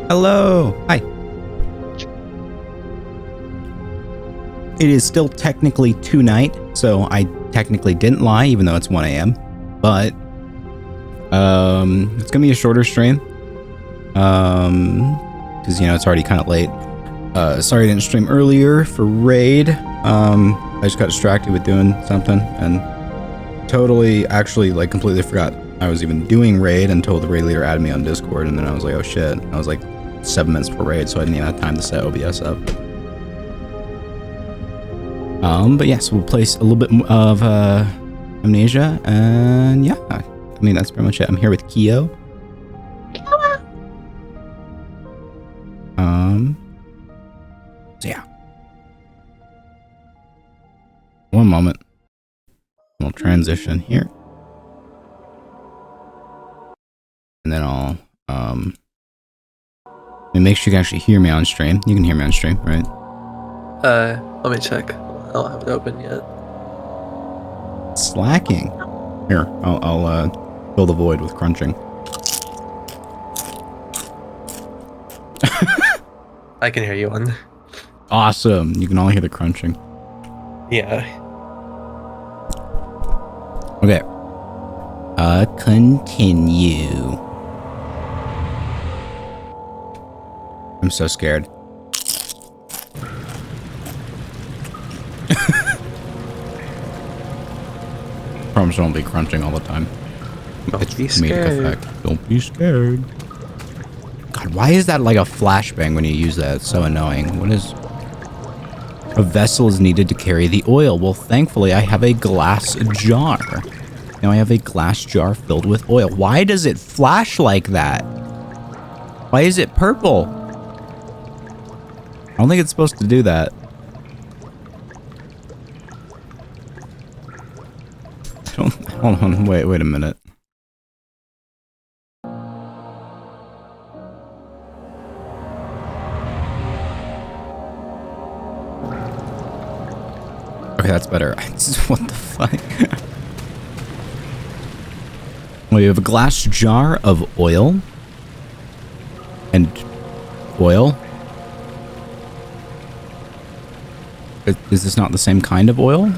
Hello. Hi. It is still technically tonight, so I technically didn't lie, even though it's 1 a.m. But it's gonna be a shorter stream. Because it's already kind of late. Sorry I didn't stream earlier for raid. I just got distracted with doing something and totally, actually, like completely forgot I was even doing raid until the raid leader added me on Discord, and then I was like, oh shit. I was like 7 minutes before raid, so I didn't even have time to set OBS up. But yeah, so we'll play a little bit of Amnesia, and yeah, I mean that's pretty much it. I'm here with Kyo. So yeah. One moment. We'll transition here. And then I'll make sure you can actually hear me on stream. You can hear me on stream, right? Let me check. I don't have it open yet. Slacking. Here, I'll fill the void with crunching. I can hear you on. Awesome. You can all hear the crunching. Yeah. Okay. Continue. I'm so scared. Promise don't be crunching all the time. Don't be scared. Effect. Don't be scared. God, why is that like a flashbang when you use that? It's so annoying. What is... A vessel is needed to carry the oil. Well, thankfully, I have a glass jar. Now I have a glass jar filled with oil. Why does it flash like that? Why is it purple? I don't think it's supposed to do that. Hold on, wait a minute. Okay, that's better. What the fuck? Well, you have a glass jar of oil. And oil. Is this not the same kind of oil?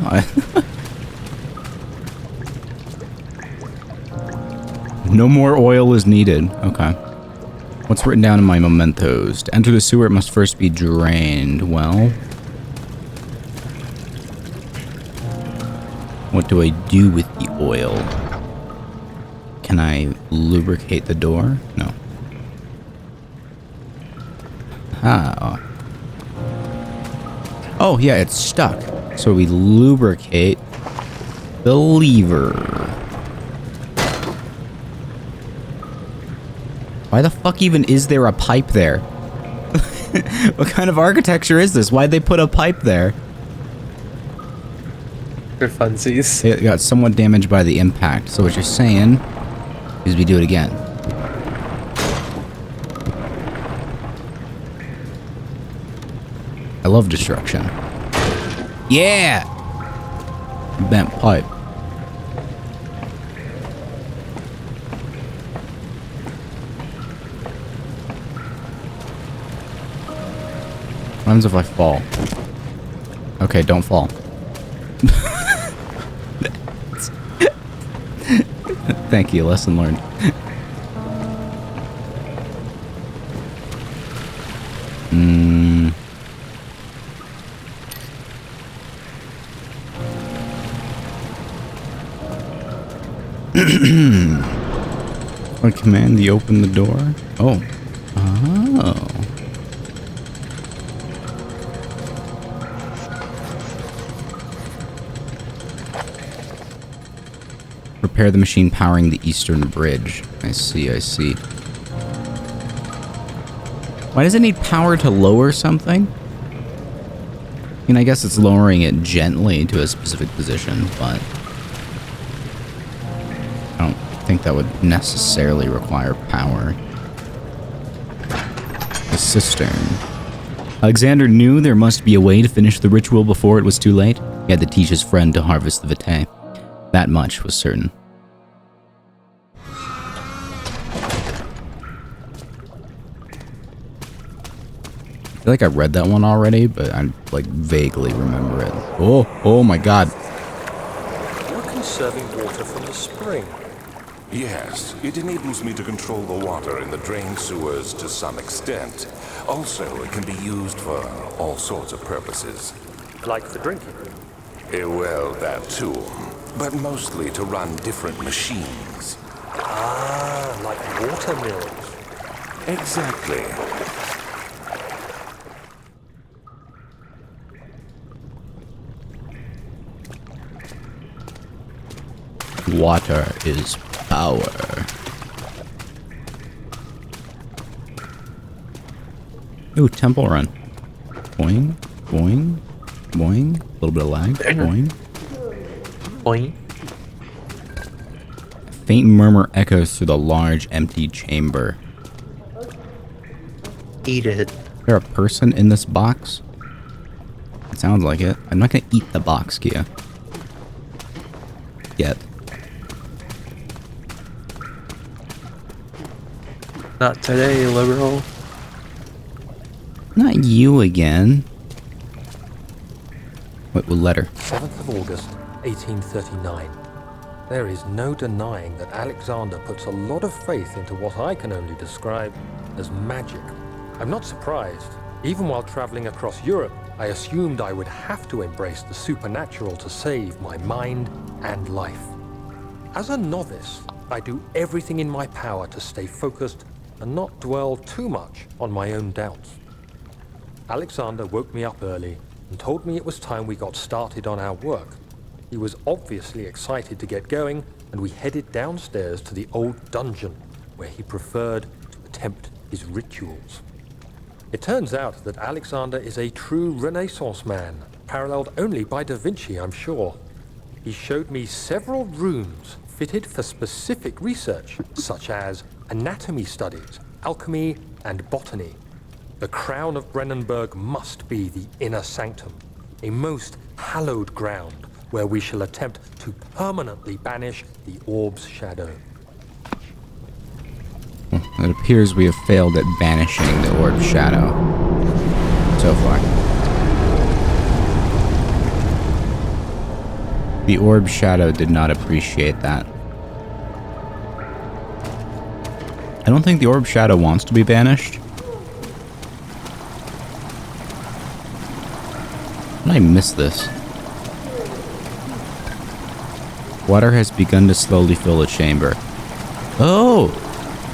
No more oil is needed. Okay. What's written down in my mementos? To enter the sewer, it must first be drained. Well... What do I do with the oil? Can I lubricate the door? No. Ah. Oh, yeah, it's stuck. So we lubricate the lever. Why the fuck even is there a pipe there? What kind of architecture is this? Why'd they put a pipe there? For funsies. It got somewhat damaged by the impact. So what you're saying is we do it again. I love destruction. Yeah! Bent pipe. What happens if I fall? Okay, don't fall. Thank you, lesson learned. What command do you open the door? Oh. Oh. Repair the machine powering the eastern bridge. I see, I see. Why does it need power to lower something? I mean, I guess it's lowering it gently to a specific position, but... I don't think that would necessarily require power. The cistern. Alexander knew there must be a way to finish the ritual before it was too late. He had to teach his friend to harvest the vitae. That much was certain. feel like I read that one already, but I like vaguely remember it. Oh my god. You're conserving water from the spring. Yes, it enables me to control the water in the drain sewers to some extent. Also, it can be used for all sorts of purposes. Like for drinking. Well, that too. But mostly to run different machines. Ah, like water mills. Exactly. Water is power. Ooh, temple run. Boing, boing, boing. A little bit of lag. Boing. Boing. A faint murmur echoes through the large, empty chamber. Eat it. Is there a person in this box? It sounds like it. I'm not gonna eat the box, Kia. Yet. Not today, liberal. Not you again. What letter? 7th of August, 1839. There is no denying that Alexander puts a lot of faith into what I can only describe as magic. I'm not surprised. Even while traveling across Europe, I assumed I would have to embrace the supernatural to save my mind and life. As a novice, I do everything in my power to stay focused and not dwell too much on my own doubts. Alexander woke me up early and told me it was time we got started on our work. He was obviously excited to get going, and we headed downstairs to the old dungeon, where he preferred to attempt his rituals. It turns out that Alexander is a true Renaissance man, paralleled only by Da Vinci, I'm sure. He showed me several rooms fitted for specific research, such as anatomy studies, alchemy, and botany. The crown of Brennenburg must be the inner sanctum, a most hallowed ground where we shall attempt to permanently banish the orb's shadow. It appears we have failed at banishing the orb shadow so far. The orb shadow did not appreciate that. I don't think the orb shadow wants to be banished. How did I miss this? Water has begun to slowly fill the chamber. Oh!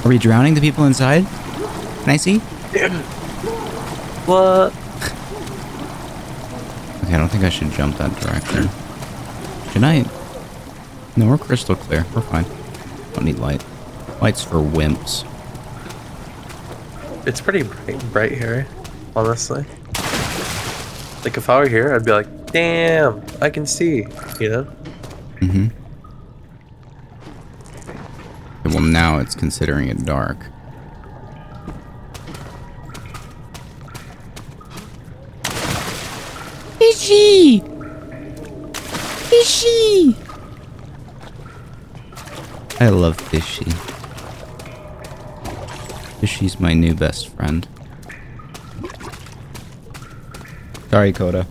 Are we drowning the people inside? Can I see? What? Okay, I don't think I should jump that direction. Should I? No, we're crystal clear. We're fine. Don't need light. Light's for wimps. It's pretty bright here, honestly. Like, if I were here, I'd be like, damn, I can see, you know? Mm-hmm. Okay, well, now it's considering it dark. Fishy! Fishy! I love Fishy. Fishy's my new best friend. Sorry, Coda.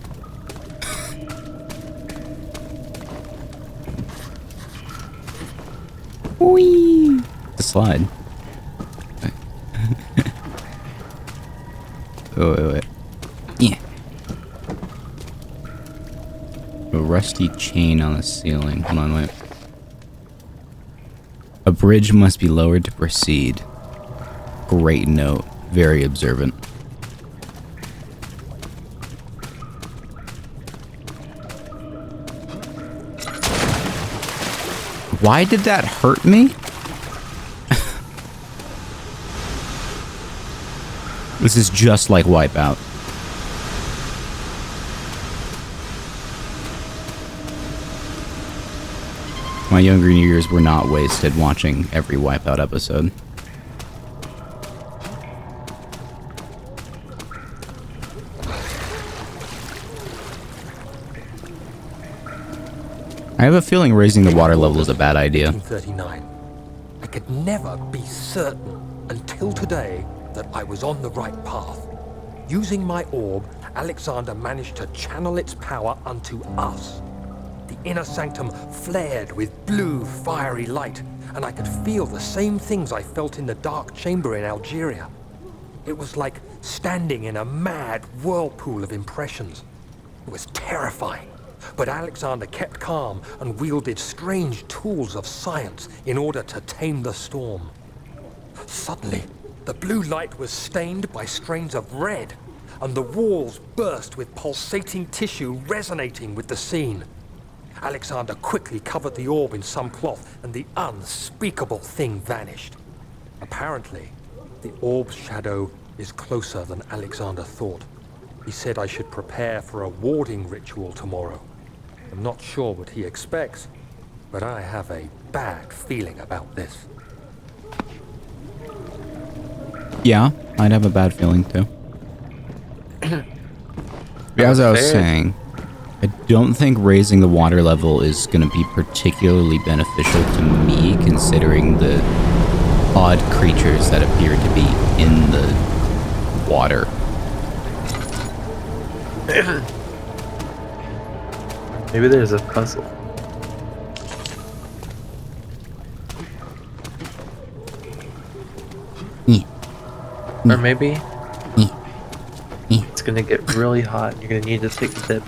Whee! The slide. Oh, wait. Yeah. A rusty chain on the ceiling. Hold on, wait. A bridge must be lowered to proceed. Great note. Very observant. Why did that hurt me? This is just like Wipeout. My younger years were not wasted watching every Wipeout episode. I have a feeling raising the water level is a bad idea. 1939. I could never be certain until today that I was on the right path. Using my orb, Alexander managed to channel its power unto us. The inner sanctum flared with blue, fiery light, and I could feel the same things I felt in the dark chamber in Algeria. It was like standing in a mad whirlpool of impressions. It was terrifying, but Alexander kept calm and wielded strange tools of science in order to tame the storm. Suddenly, the blue light was stained by strains of red, and the walls burst with pulsating tissue resonating with the scene. Alexander quickly covered the orb in some cloth, and the unspeakable thing vanished. Apparently, the orb's shadow is closer than Alexander thought. He said I should prepare for a warding ritual tomorrow. I'm not sure what he expects, but I have a bad feeling about this. Yeah, I'd have a bad feeling too. As I was saying, I don't think raising the water level is going to be particularly beneficial to me, considering the odd creatures that appear to be in the water. Maybe there's a puzzle. Or maybe it's gonna get really hot and you're gonna need to take a dip.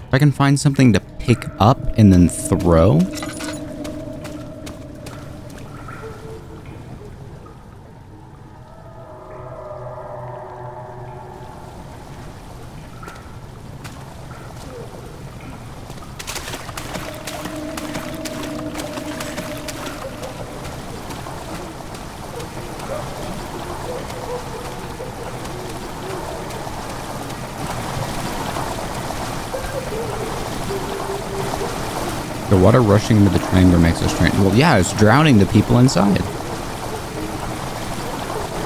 If I can find something to pick up and then throw. The water rushing into the chamber makes us strange. Well, yeah, it's drowning the people inside.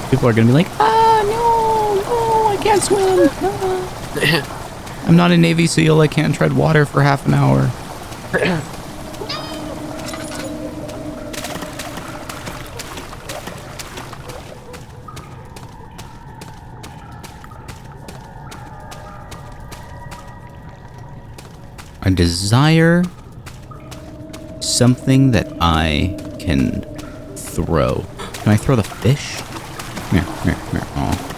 People are gonna be like, no, I can't swim. Ah. I'm not a Navy SEAL. I can't tread water for half an hour. I desire something that I can throw. Can I throw the fish? Here. Aw.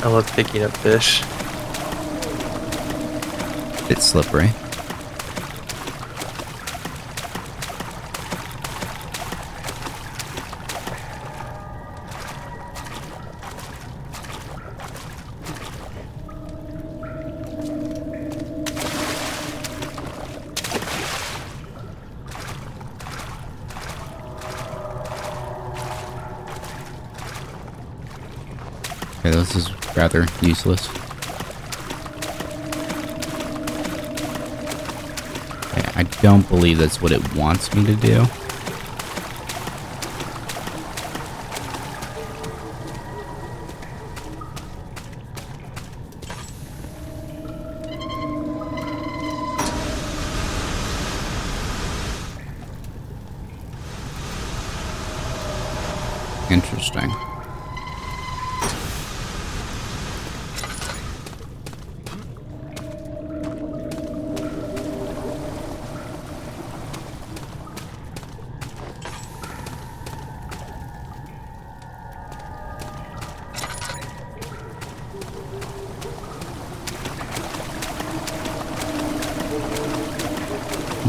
I love picking up fish. It's slippery. Okay, this is rather useless. Okay, I don't believe that's what it wants me to do. Interesting.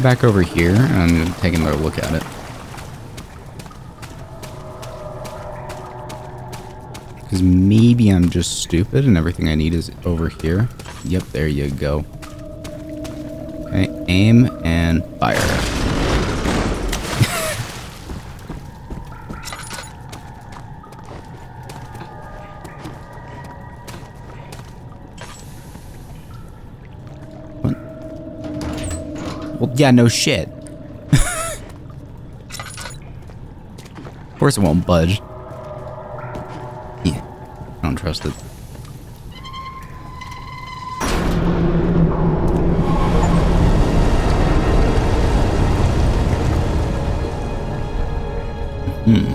Back over here, and I'm going to take another look at it. Because maybe I'm just stupid and everything I need is over here. Yep, there you go. Okay, aim and fire. Well, yeah, no shit. Of course it won't budge. Yeah, I don't trust it. Hmm.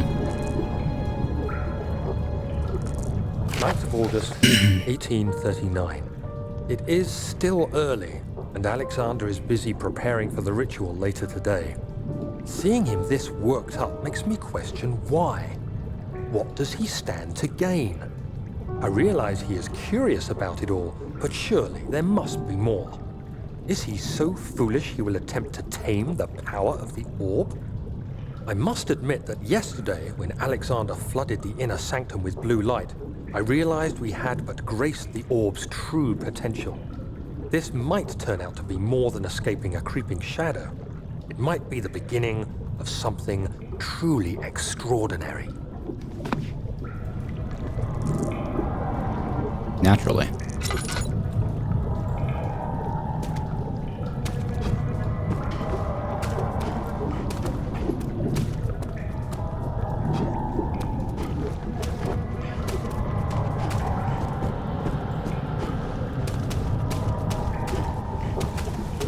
9th of August, 1839. It is still early, and Alexander is busy preparing for the ritual later today. Seeing him this worked up makes me question why. What does he stand to gain? I realize he is curious about it all, but surely there must be more. Is he so foolish he will attempt to tame the power of the orb? I must admit that yesterday, when Alexander flooded the inner sanctum with blue light, I realized we had but graced the orb's true potential. This might turn out to be more than escaping a creeping shadow. It might be the beginning of something truly extraordinary. Naturally.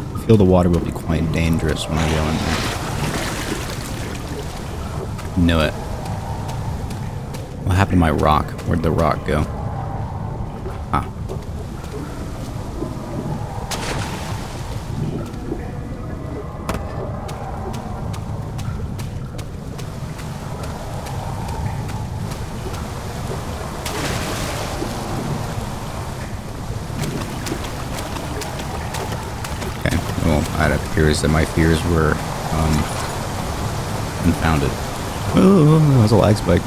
I feel the water will be quite dangerous when I go in there. Knew it. What happened to my rock? Where'd the rock go? Ah. Okay, well, it appears that my fears were, unfounded. Oh, that was a lag spike.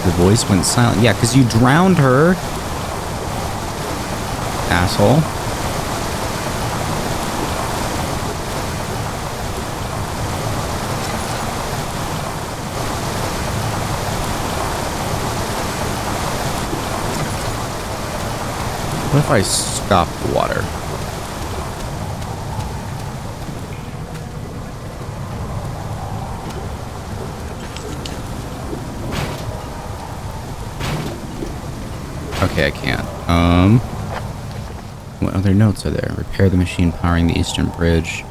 The voice went silent. Yeah, because you drowned her. Asshole. What if I stop the water? Okay, I can't. What other notes are there? Repair the machine powering the eastern bridge.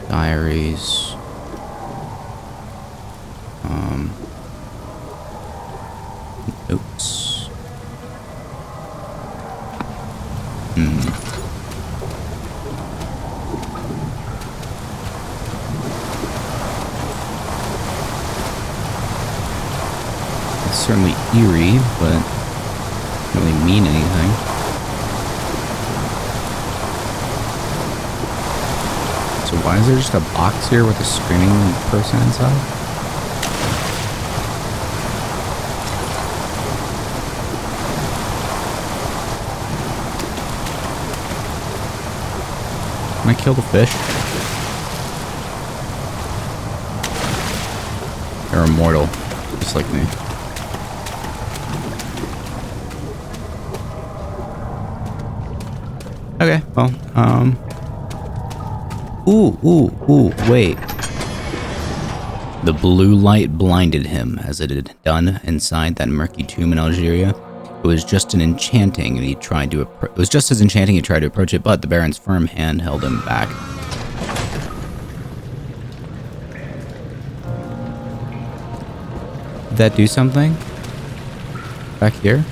Diaries. Notes. It's certainly eerie, but doesn't really mean anything. So why is there just a box here with a screaming person inside? Can I kill the fish? They're immortal, just like me. Okay, well, Ooh, wait. The blue light blinded him, as it had done inside that murky tomb in Algeria. It was just as enchanting, he tried to approach it, but the Baron's firm hand held him back. Did that do something? Back here?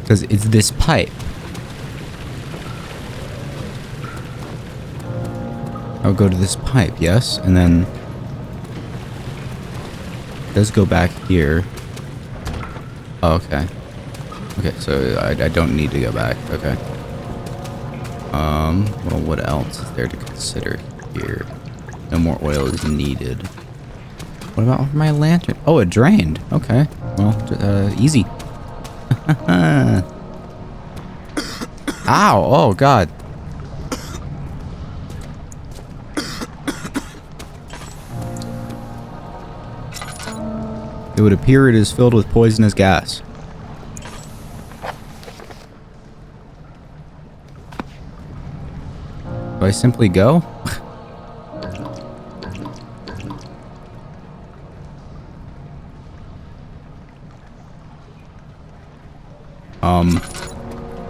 Because it's this pipe. I'll go to this pipe, yes? And then it does go back here. Oh, okay. Okay, so I don't need to go back. Okay. Well, what else is there to consider here? No more oil is needed. What about my lantern? Oh, it drained. Okay. Well, easy. Ow! Oh, God. It would appear it is filled with poisonous gas. Do I simply go?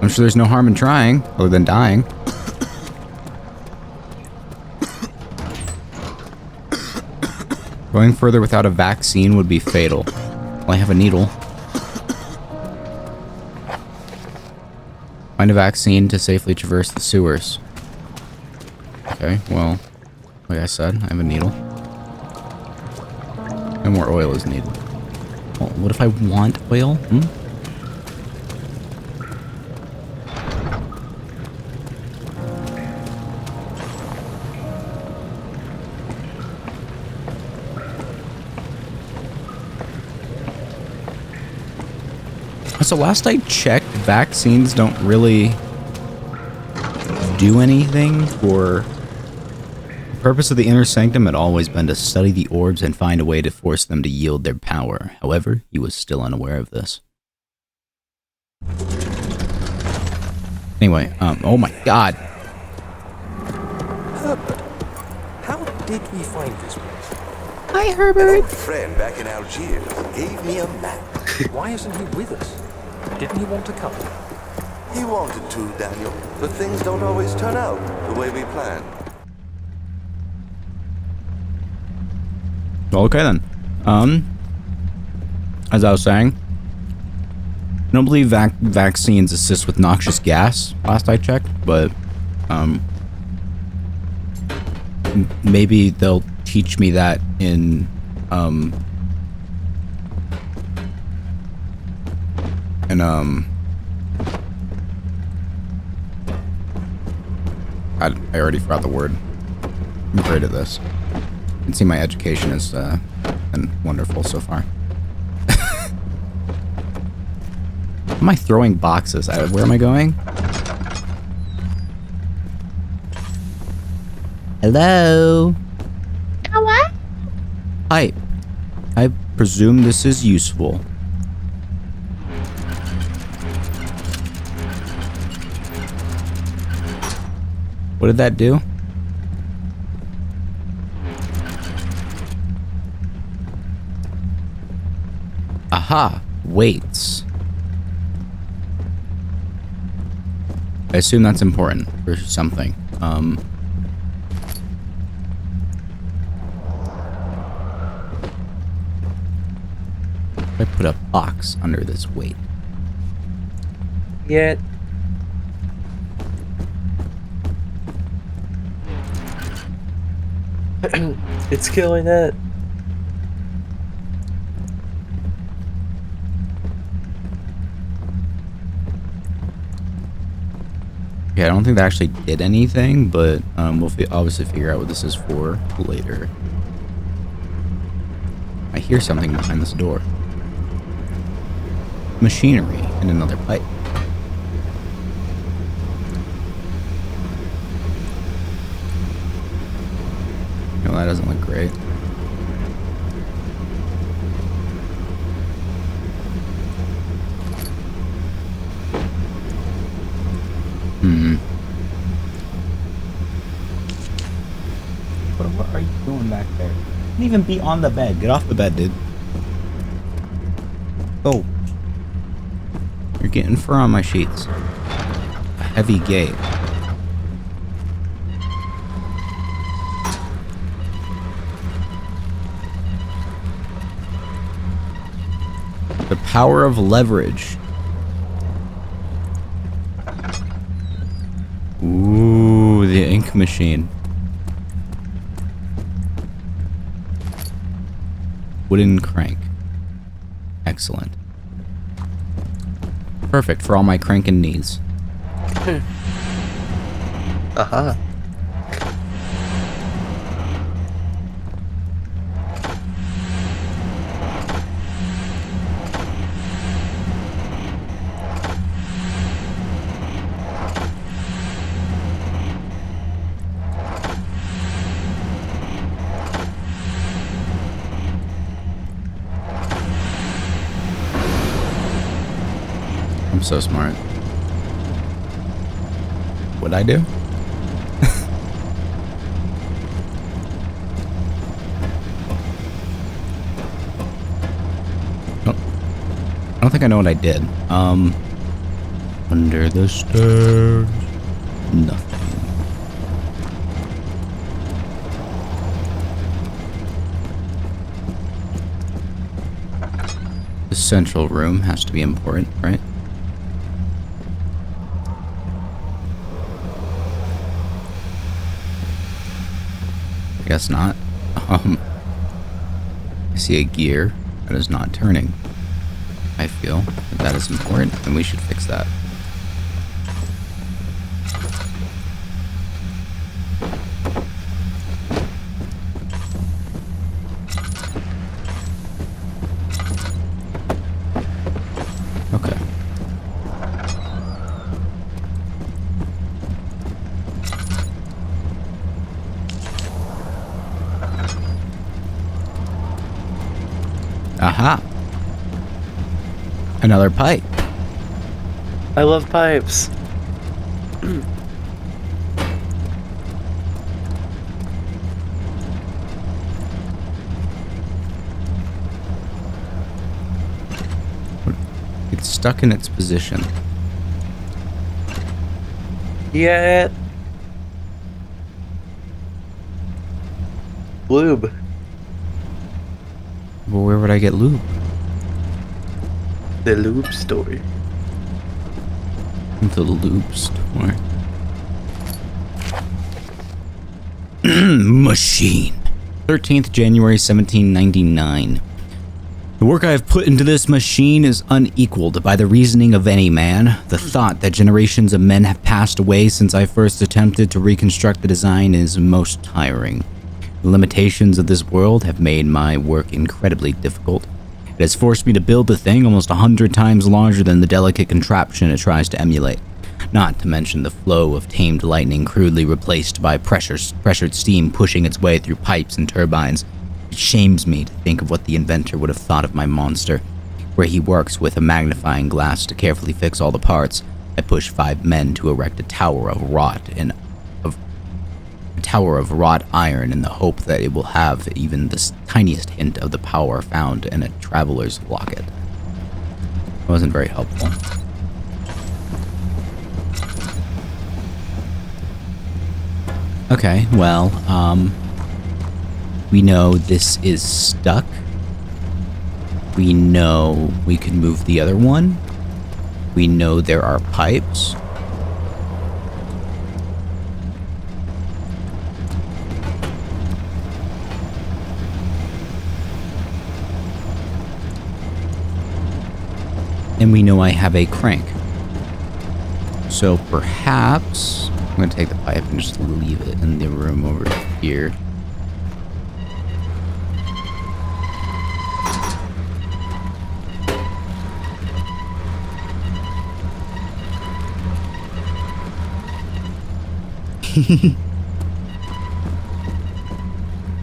I'm sure there's no harm in trying, other than dying. Going further without a vaccine would be fatal. Well, I have a needle. Find a vaccine to safely traverse the sewers. Okay, well, like I said, I have a needle. No more oil is needed. Well, what if I want oil? So last I checked, vaccines don't really do anything. For the purpose of the inner sanctum had always been to study the orbs and find a way to force them to yield their power. However, he was still unaware of this. Anyway, oh my god. Herbert, how did we find this place? Hi, An Herbert. old friend back in Algiers gave me a map. Why isn't he with us? Didn't he want to come? He wanted to, Daniel, but things don't always turn out the way we planned. Okay then. As I was saying, I don't believe vaccines assist with noxious gas, last I checked, but, maybe they'll teach me that in, I already forgot the word. I'm great at this. You can see my education has been wonderful so far. Am I throwing boxes? Where am I going? Hello? What? Hi. I presume this is useful. What did that do? Aha! Weights. I assume that's important for something. I put a box under this weight. Yet. It's killing it. Yeah, I don't think that actually did anything, but we'll obviously figure out what this is for later. I hear something behind this door. Machinery and another pipe. No, that doesn't look great. What are you doing back there? You can't even be on the bed. Get off the bed, dude. Oh. You're getting fur on my sheets. A heavy gate. The power of leverage. Ooh, the ink machine. Wooden crank. Excellent. Perfect for all my cranking needs. Aha. I'm so smart. What'd I do? I don't think I know what I did. Under the stairs, nothing. The central room has to be important, right? I guess not. I see a gear that is not turning. I feel that is important, and we should fix that. Okay. Aha! Another pipe. I love pipes. It's stuck in its position. Yeah. Lube. Well, where would I get lube? The lube story. The lube store. Machine. 13th January 1799. The work I have put into this machine is unequaled by the reasoning of any man. The thought that generations of men have passed away since I first attempted to reconstruct the design is most tiring. The limitations of this world have made my work incredibly difficult. It has forced me to build the thing almost 100 times larger than the delicate contraption it tries to emulate. Not to mention the flow of tamed lightning crudely replaced by pressured steam pushing its way through pipes and turbines. It shames me to think of what the inventor would have thought of my monster. Where he works with a magnifying glass to carefully fix all the parts, I push 5 men to erect a tower of wrought iron in the hope that it will have even the tiniest hint of the power found in a traveler's locket. It wasn't very helpful. Okay, well, we know this is stuck. We know we can move the other one. We know there are pipes. And we know I have a crank. So perhaps I'm going to take the pipe and just leave it in the room over here.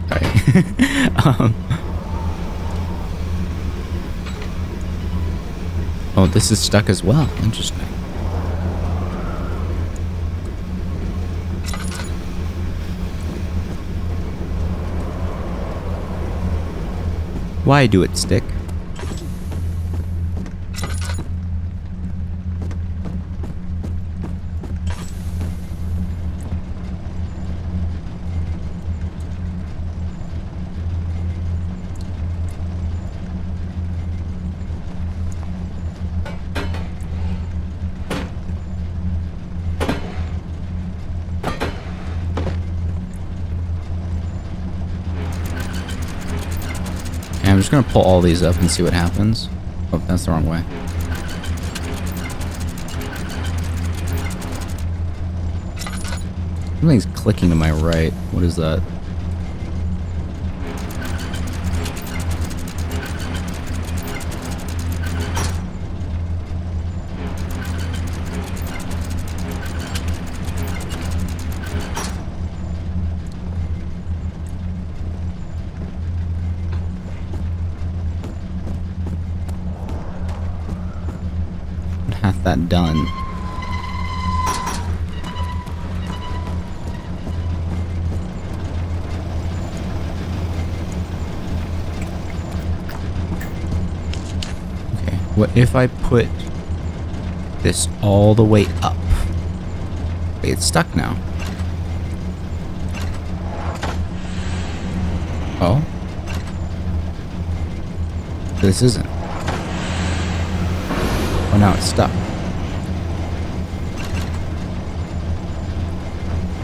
Sorry. Oh, this is stuck as well. Interesting. Why do it stick? I'm just gonna pull all these up and see what happens. Oh, that's the wrong way. Something's clicking to my right. What is that? got that done. Okay, what if I put this all the way up? Wait, it's stuck now. Oh? This isn't. Oh, now it's stuck.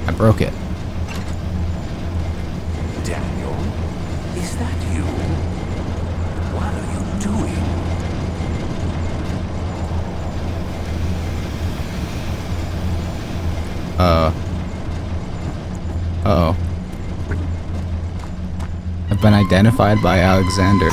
I broke it. Daniel, is that you? What are you doing? Uh-oh. I've been identified by Alexander.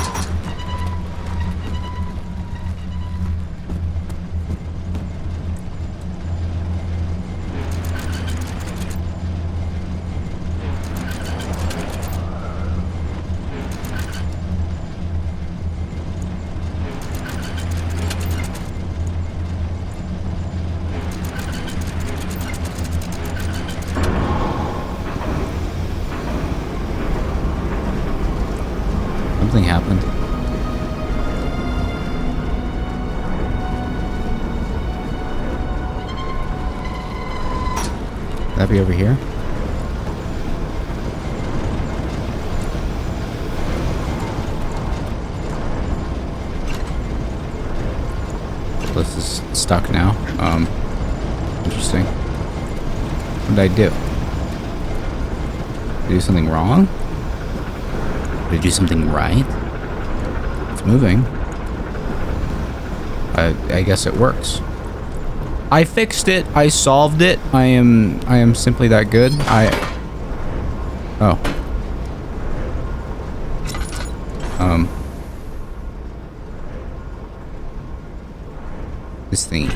Something happened. That be over here? This is stuck now. Interesting. What did I do? Did I do something wrong? Did I do something right? It's moving. I guess it works. I fixed it. I solved it. I am simply that good. Oh. This thingy.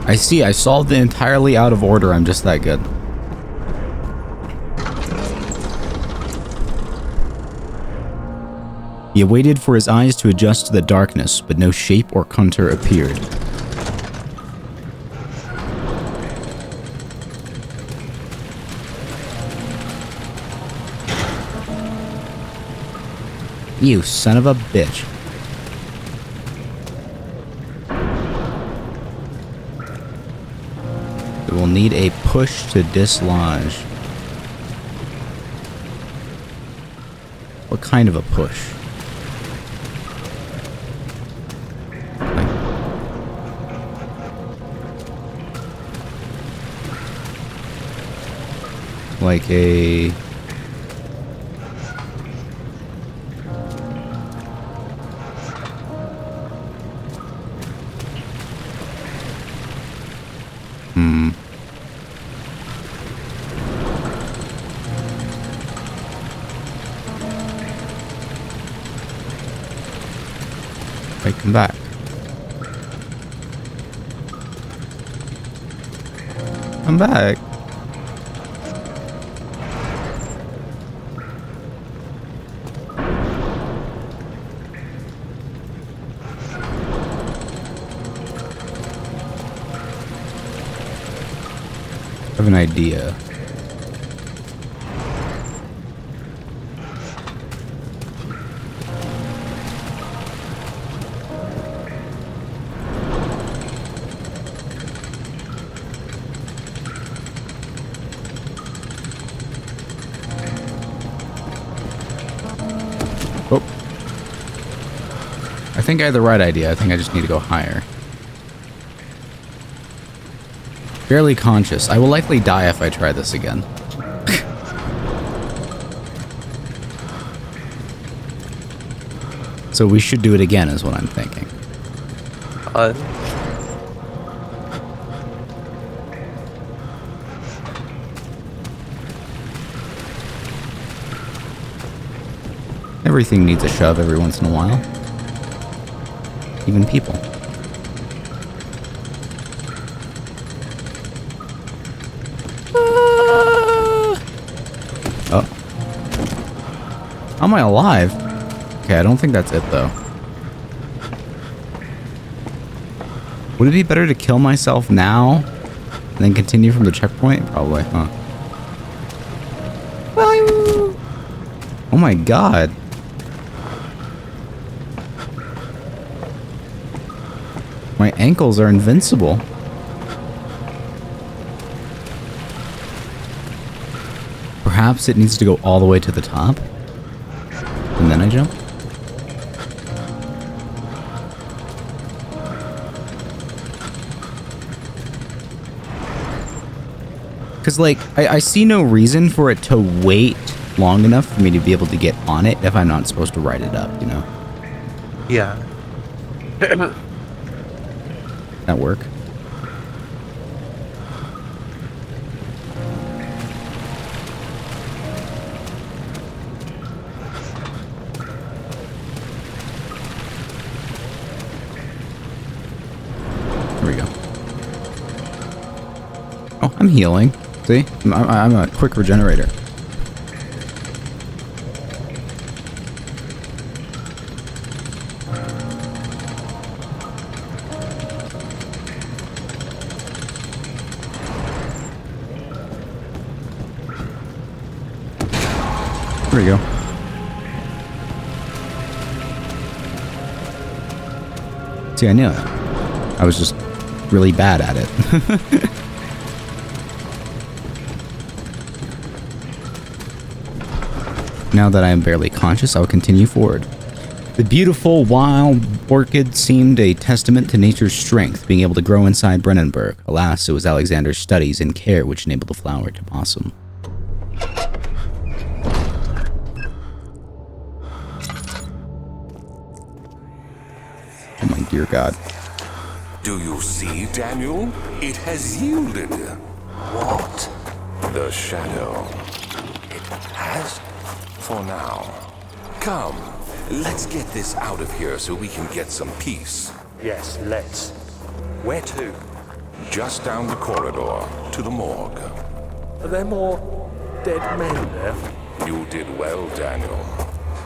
I see. I solved it entirely out of order. I'm just that good. He waited for his eyes to adjust to the darkness, but no shape or contour appeared. You son of a bitch. We will need a push to dislodge. What kind of a push? Like a... Wait, come back. Come back. I have an idea. Oh. I think I had the right idea. I think I just need to go higher. Barely conscious. I will likely die if I try this again. So we should do it again is what I'm thinking. Everything needs a shove every once in a while. Even people. How am I alive? Okay, I don't think that's it, though. Would it be better to kill myself now and then continue from the checkpoint? Probably, huh? Oh my god. My ankles are invincible. Perhaps it needs to go all the way to the top. And then I jump. Because, like, I see no reason for it to wait long enough for me to be able to get on it if I'm not supposed to ride it up, you know? Yeah. That work? There we go. Oh, I'm healing. See? I'm a quick regenerator. There we go. See, I knew it. I was just really bad at it. Now that I am barely conscious, I will continue forward. The beautiful wild orchid seemed a testament to nature's strength, being able to grow inside Brennenburg. Alas, it was Alexander's studies and care which enabled the flower to blossom. Oh my dear God. Do you see, Daniel? It has yielded. What? The shadow. It has? For now. Come, let's get this out of here so we can get some peace. Yes, let's. Where to? Just down the corridor, to the morgue. Are there more dead men there? You did well, Daniel.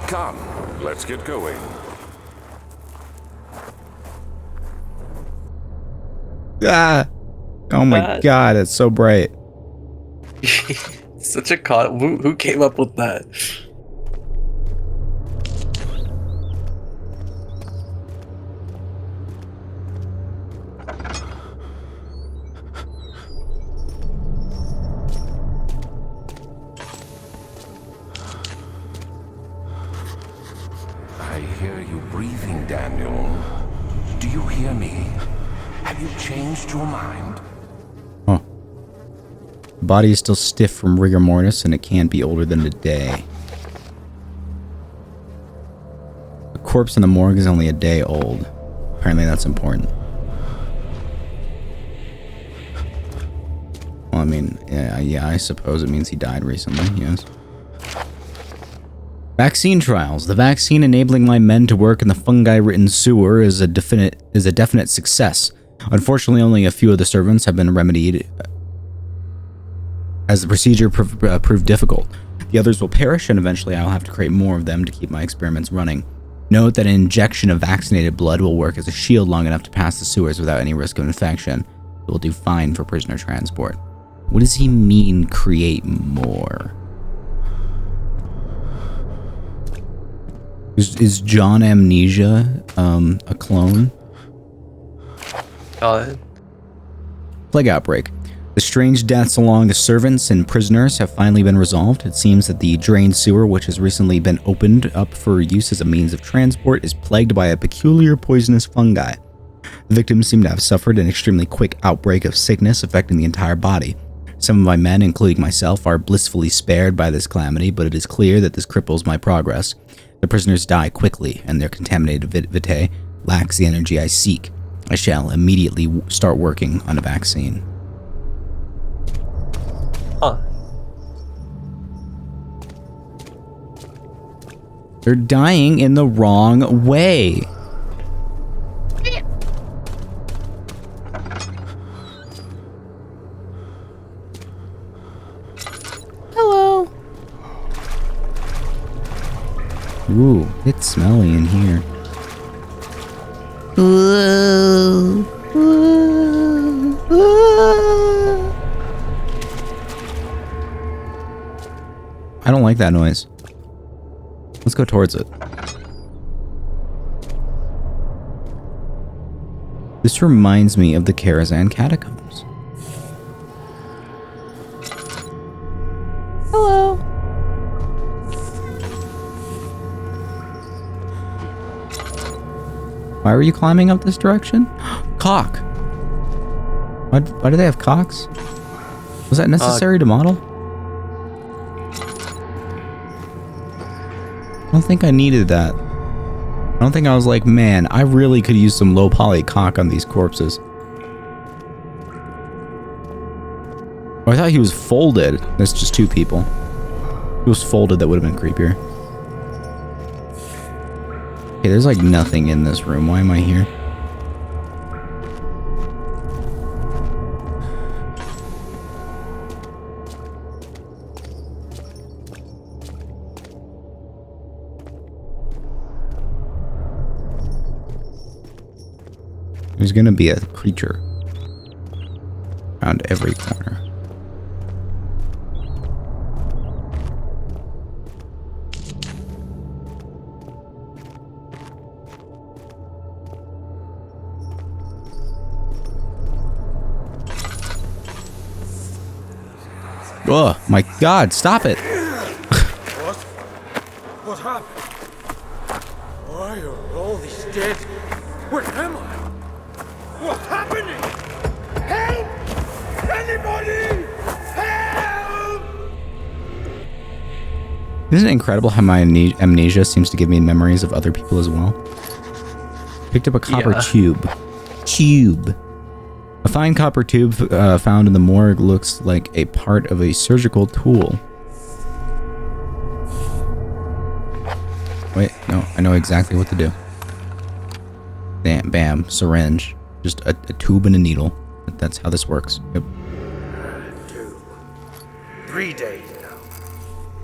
Come, let's get going. Ah! Oh my God, it's so bright. Such a con. Who came up with that? I hear you breathing, Daniel. Do you hear me? Have you changed your mind? Huh. The body is still stiff from rigor mortis and it can't be older than a day. The corpse in the morgue is only a day old. Apparently that's important. Well, I mean, yeah, I suppose it means he died recently, yes. Vaccine trials. The vaccine enabling my men to work in the fungi-ridden sewer is a definite success. Unfortunately, only a few of the servants have been remedied as the procedure proved difficult. The others will perish, and eventually I'll have to create more of them to keep my experiments running. Note that an injection of vaccinated blood will work as a shield long enough to pass the sewers without any risk of infection. It will do fine for prisoner transport. What does he mean, create more? Is John Amnesia a clone? Plague outbreak. The strange deaths along the servants and prisoners have finally been resolved. It seems that the drained sewer, which has recently been opened up for use as a means of transport, is plagued by a peculiar poisonous fungi. The victims seem to have suffered an extremely quick outbreak of sickness affecting the entire body. Some of my men, including myself, are blissfully spared by this calamity, but it is clear that this cripples my progress. The prisoners die quickly, and their contaminated vitae lacks the energy I seek. I shall immediately start working on a vaccine. Huh. They're dying in the wrong way. Hello. Ooh, it's smelly in here. I don't like that noise. Let's go towards it. This reminds me of the Karazhan catacombs. Hello. Why were you climbing up this direction? Cock. Why do they have cocks? Was that necessary to model? I don't think I needed that. I don't think I was like, man, I really could use some low poly cock on these corpses. Oh, I thought he was folded. That's just two people. If he was folded, that would have been creepier. Okay, there's like nothing in this room. Why am I here? There's gonna be a creature around every corner. Oh my god, stop it! What happened? Why are all these dead? Where am I? What's happening? Help! Anybody! Help! Isn't it incredible how my amnesia seems to give me memories of other people as well? Picked up a copper tube. A fine copper tube found in the morgue looks like a part of a surgical tool. Wait, no, I know exactly what to do. Bam, bam, syringe. Just a tube and a needle. That's how this works. Yep. 2, 3 days now.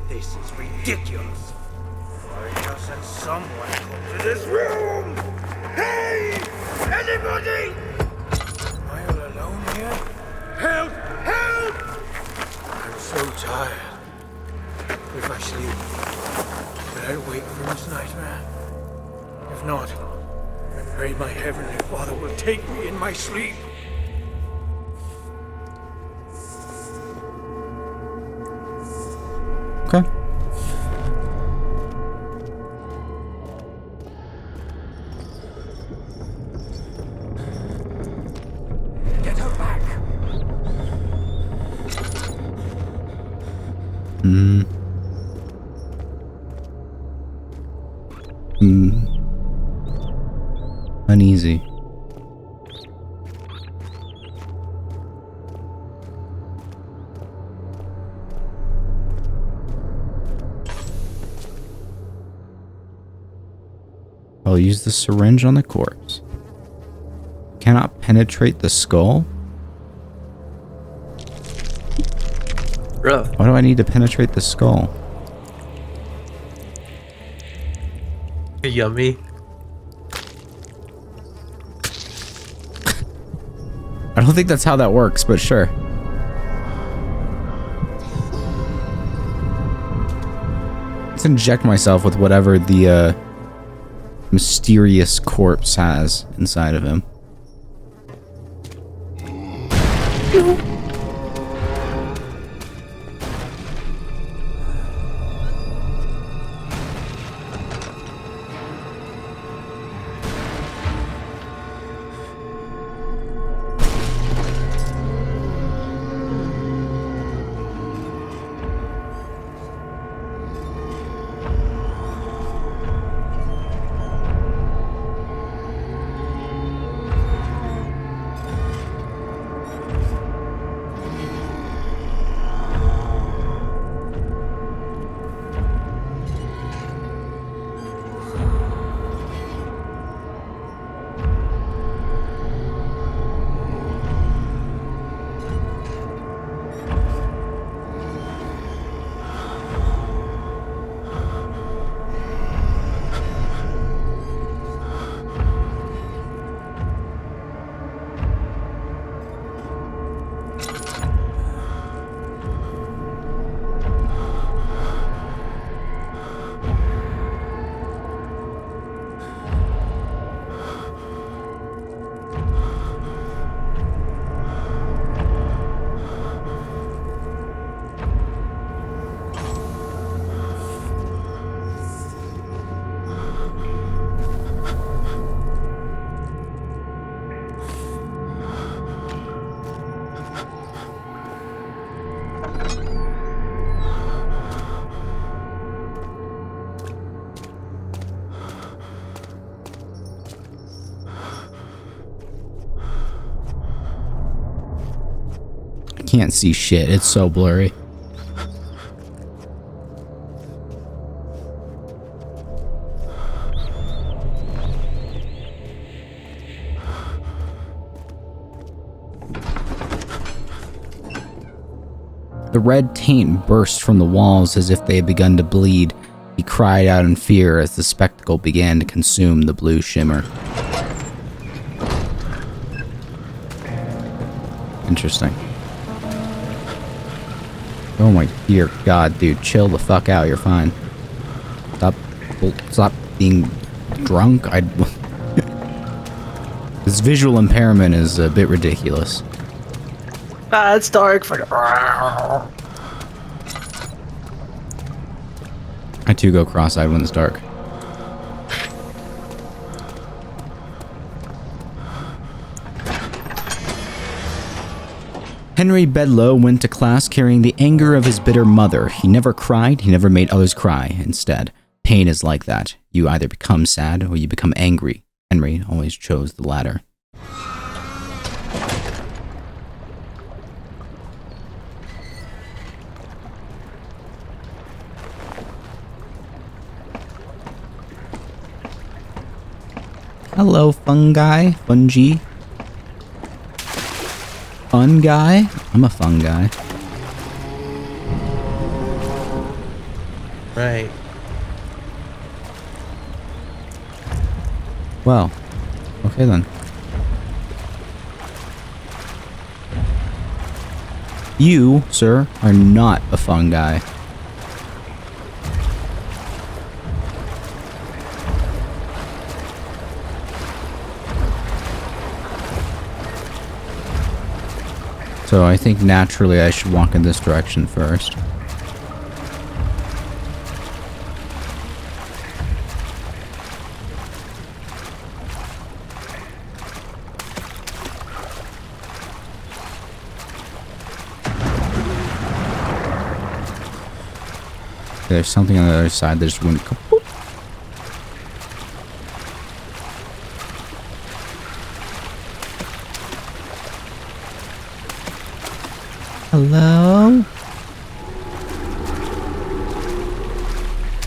This is ridiculous. Why doesn't someone come to this room? Hey! Anybody! Am I all alone here? Help! Help! I'm so tired. If I sleep, will I wake from this nightmare? If not, I pray my Heavenly Father will take me in my sleep. Okay. Get her back! Uneasy. I'll use the syringe on the corpse. Cannot penetrate the skull? Bro. Why do I need to penetrate the skull? Yummy. I don't think that's how that works, but sure. Let's inject myself with whatever the mysterious corpse has inside of him. can't see shit. It's so blurry. The red taint burst from the walls as if they had begun to bleed. He cried out in fear as the spectacle began to consume the blue shimmer. Interesting. Oh my dear God, dude. Chill the fuck out. You're fine. Stop being drunk. This visual impairment is a bit ridiculous. Ah, it's dark. I too go cross-eyed when it's dark. Henry Bedloe went to class carrying the anger of his bitter mother. He never cried, he never made others cry. Instead, pain is like that. You either become sad or you become angry. Henry always chose the latter. Hello, fungi. Fungi. Fun guy? I'm a fun guy. Right. Well, okay then. You, sir, are not a fun guy. So I think naturally I should walk in this direction first. There's something on the other side that just went kapoop. Hello?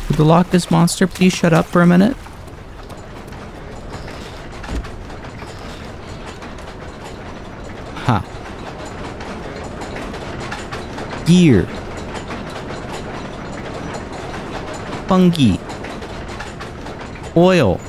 Would the Loch Ness Monster please shut up for a minute? Ha. Gear. Fungi. Oil.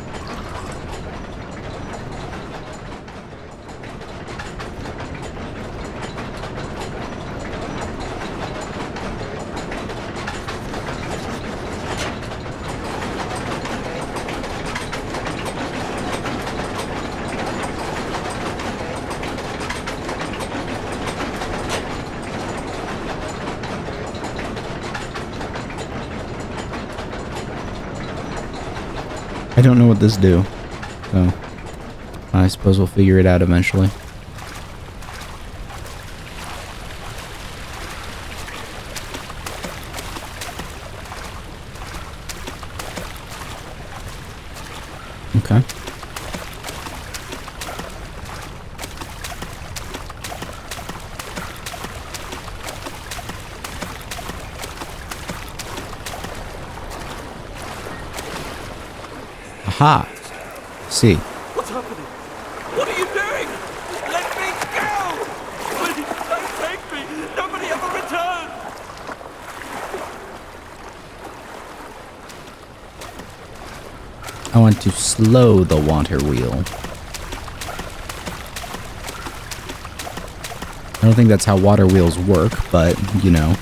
I don't know what this do, so I suppose we'll figure it out eventually. Okay. Aha! See. What's happening? What are you doing? Let me go! Please, don't take me! Nobody ever returns! I want to slow the water wheel. I don't think that's how water wheels work, but, you know.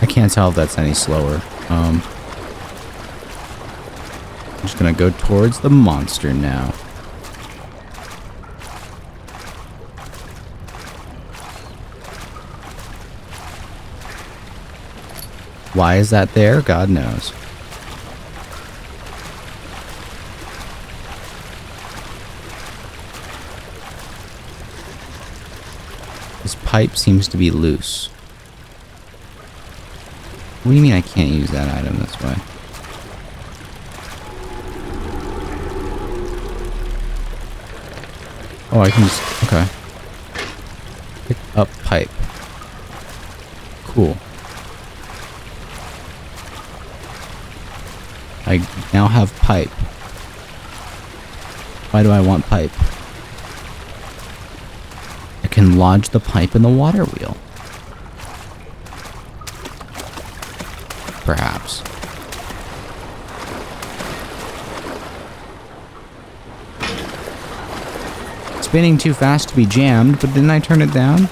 I can't tell if that's any slower. I'm just gonna go towards the monster now. Why is that there? God knows. This pipe seems to be loose. What do you mean I can't use that item this way? Oh, I can just... Okay. Pick up pipe. Cool. I now have pipe. Why do I want pipe? I can lodge the pipe in the water wheel. Perhaps. Spinning too fast to be jammed, but didn't I turn it down?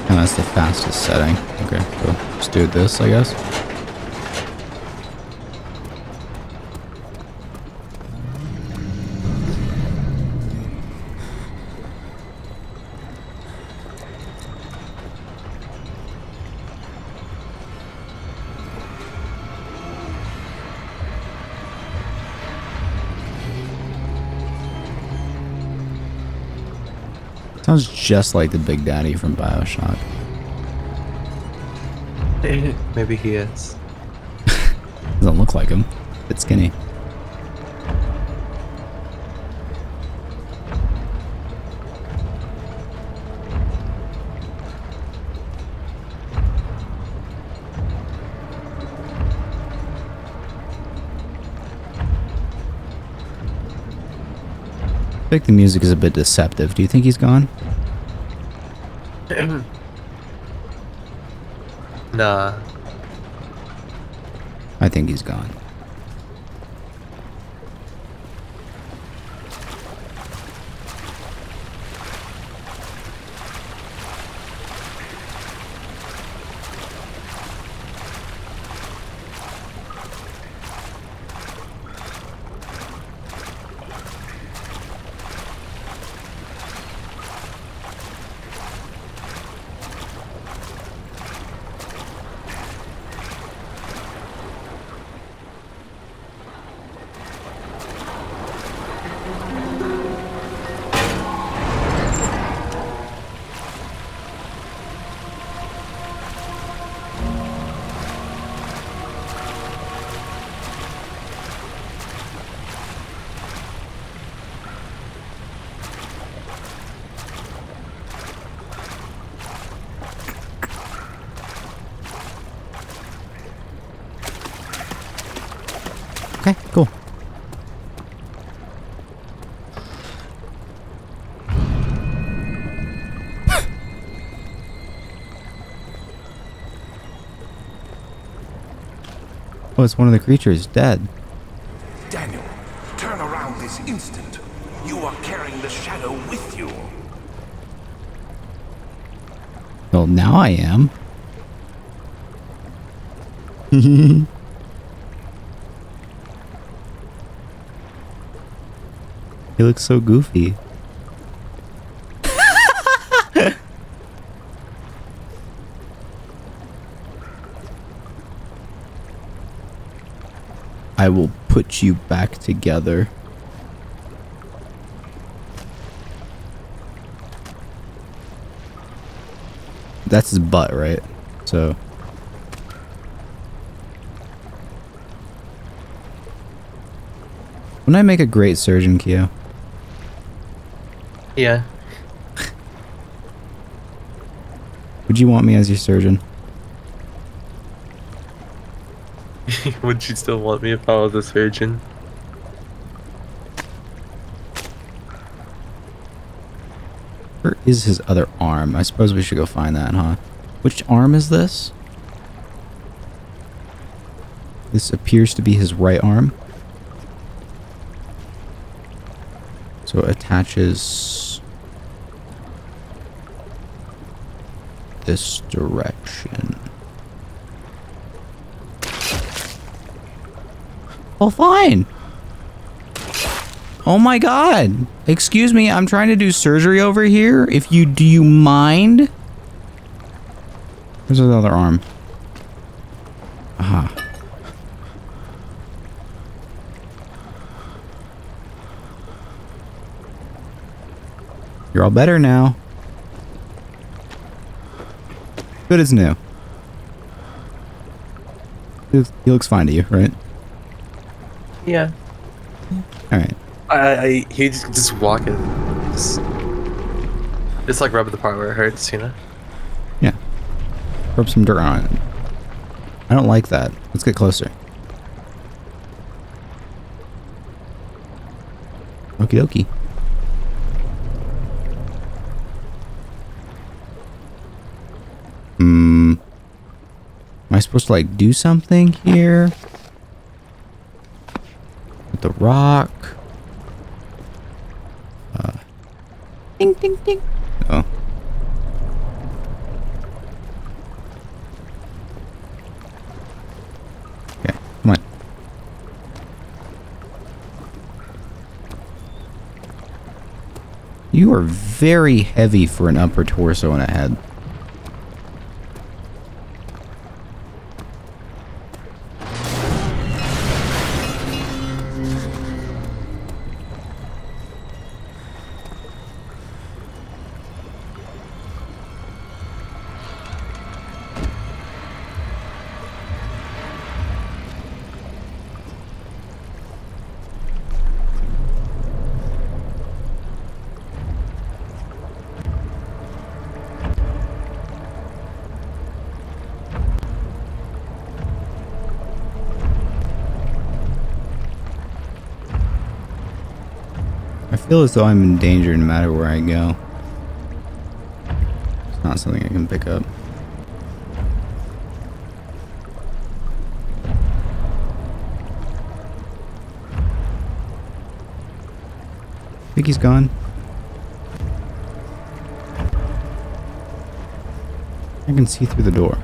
And that's the fastest setting. Okay, cool. Just do this, I guess. Sounds just like the Big Daddy from BioShock. Maybe he is. Doesn't look like him. Bit skinny. I think the music is a bit deceptive. Do you think he's gone? Nah. I think he's gone. Okay, cool. Oh, it's one of the creatures dead. Daniel, turn around this instant. You are carrying the shadow with you. Well, now I am. He looks so goofy. I will put you back together. That's his butt, right? So... Wouldn't I make a great surgeon, Kyo? Yeah. Would you want me as your surgeon? Would you still want me if I was a surgeon? Where is his other arm? I suppose we should go find that, huh? Which arm is this? This appears to be his right arm. So it attaches this direction. Oh, fine. Oh my god. Excuse me, I'm trying to do surgery over here. Do you mind? Where's his other arm? Aha. You're all better now. Good as new. He looks fine to you, right? Yeah. Alright. He just walking. Just like rub the part where it hurts, you know? Yeah. Rub some dirt on it. I don't like that. Let's get closer. Okie dokie. Am I supposed to like do something here? With the rock? Ding ding ding. Oh. Okay, come on. You are very heavy for an upper torso and a head. I feel as though I'm in danger no matter where I go. It's not something I can pick up. I think he's gone. I can see through the door.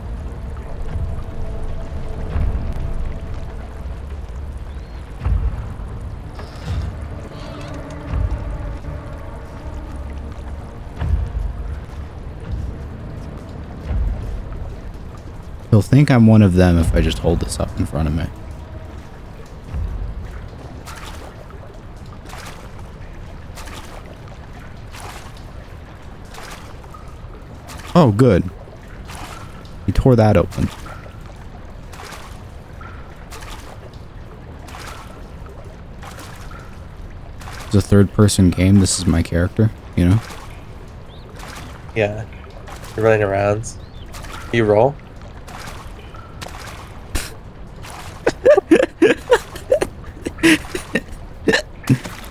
He'll think I'm one of them if I just hold this up in front of me. Oh, good. He tore that open. It's a third-person game. This is my character, you know? Yeah. You're running around. You roll?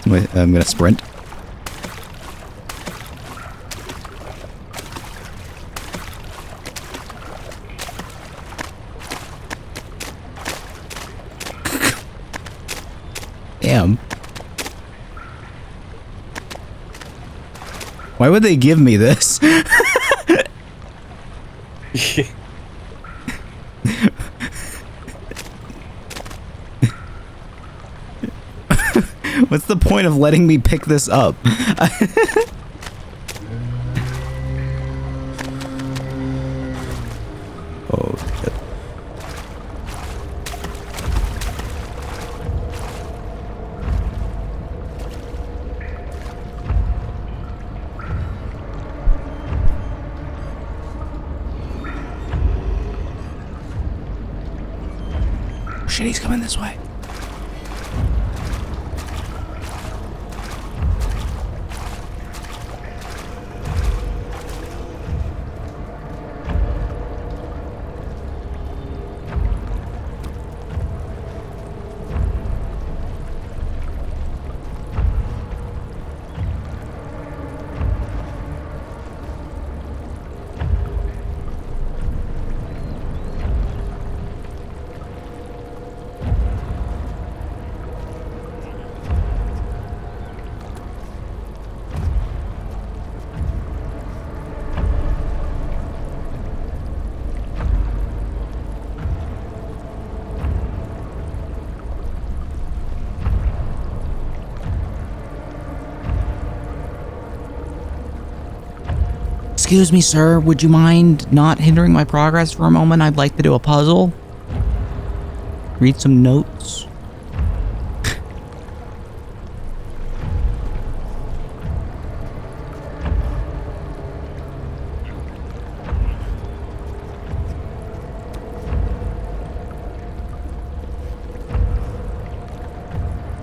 Wait, I'm gonna sprint. Damn. Why would they give me this? What's the point of letting me pick this up? Oh, shit. shit, he's coming this way. Excuse me, sir. Would you mind not hindering my progress for a moment? I'd like to do a puzzle. Read some notes.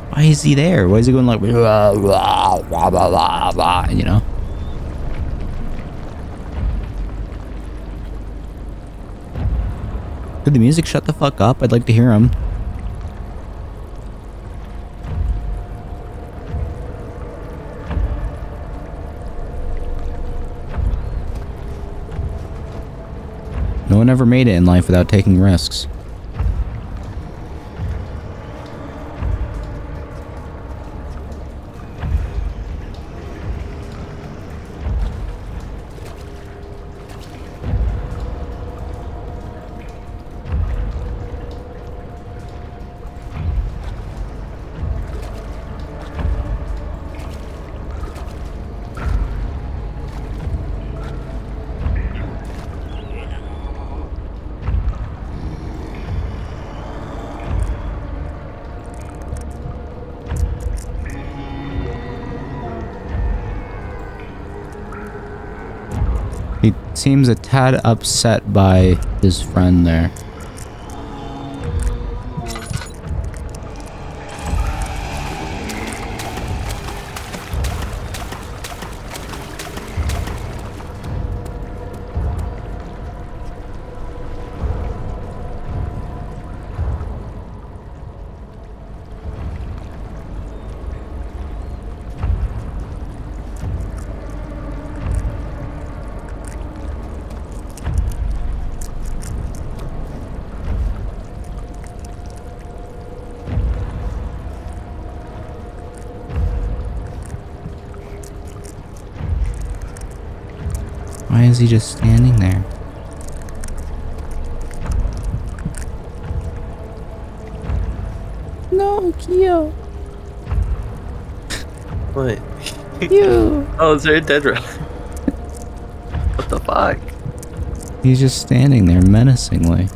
Why is he there? Why is he going like, blah, blah, blah, blah, blah, you know? Could the music shut the fuck up? I'd like to hear him. No one ever made it in life without taking risks. He seems a tad upset by his friend there. Why is he just standing there? No, Kyo. What? You. Oh, is there a dead rat? What the fuck? He's just standing there menacingly.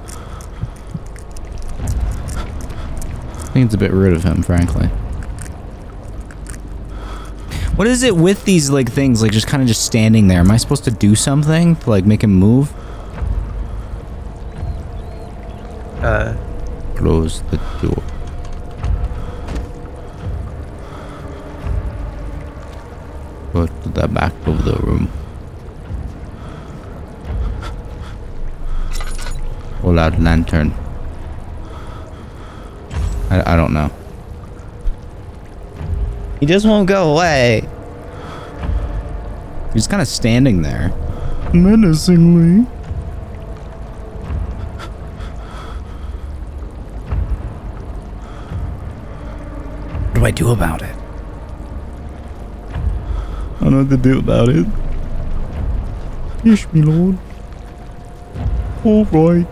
I think it's a bit rude of him, frankly. What is it with these, like, things, like, just kind of just standing there? Am I supposed to do something to, like, make him move? Close the door. Go to the back of the room. Pull out lantern. I don't know. He just won't go away. He's kind of standing there. Menacingly. What do I do about it? I don't know what to do about it. Yes, me lord. All right.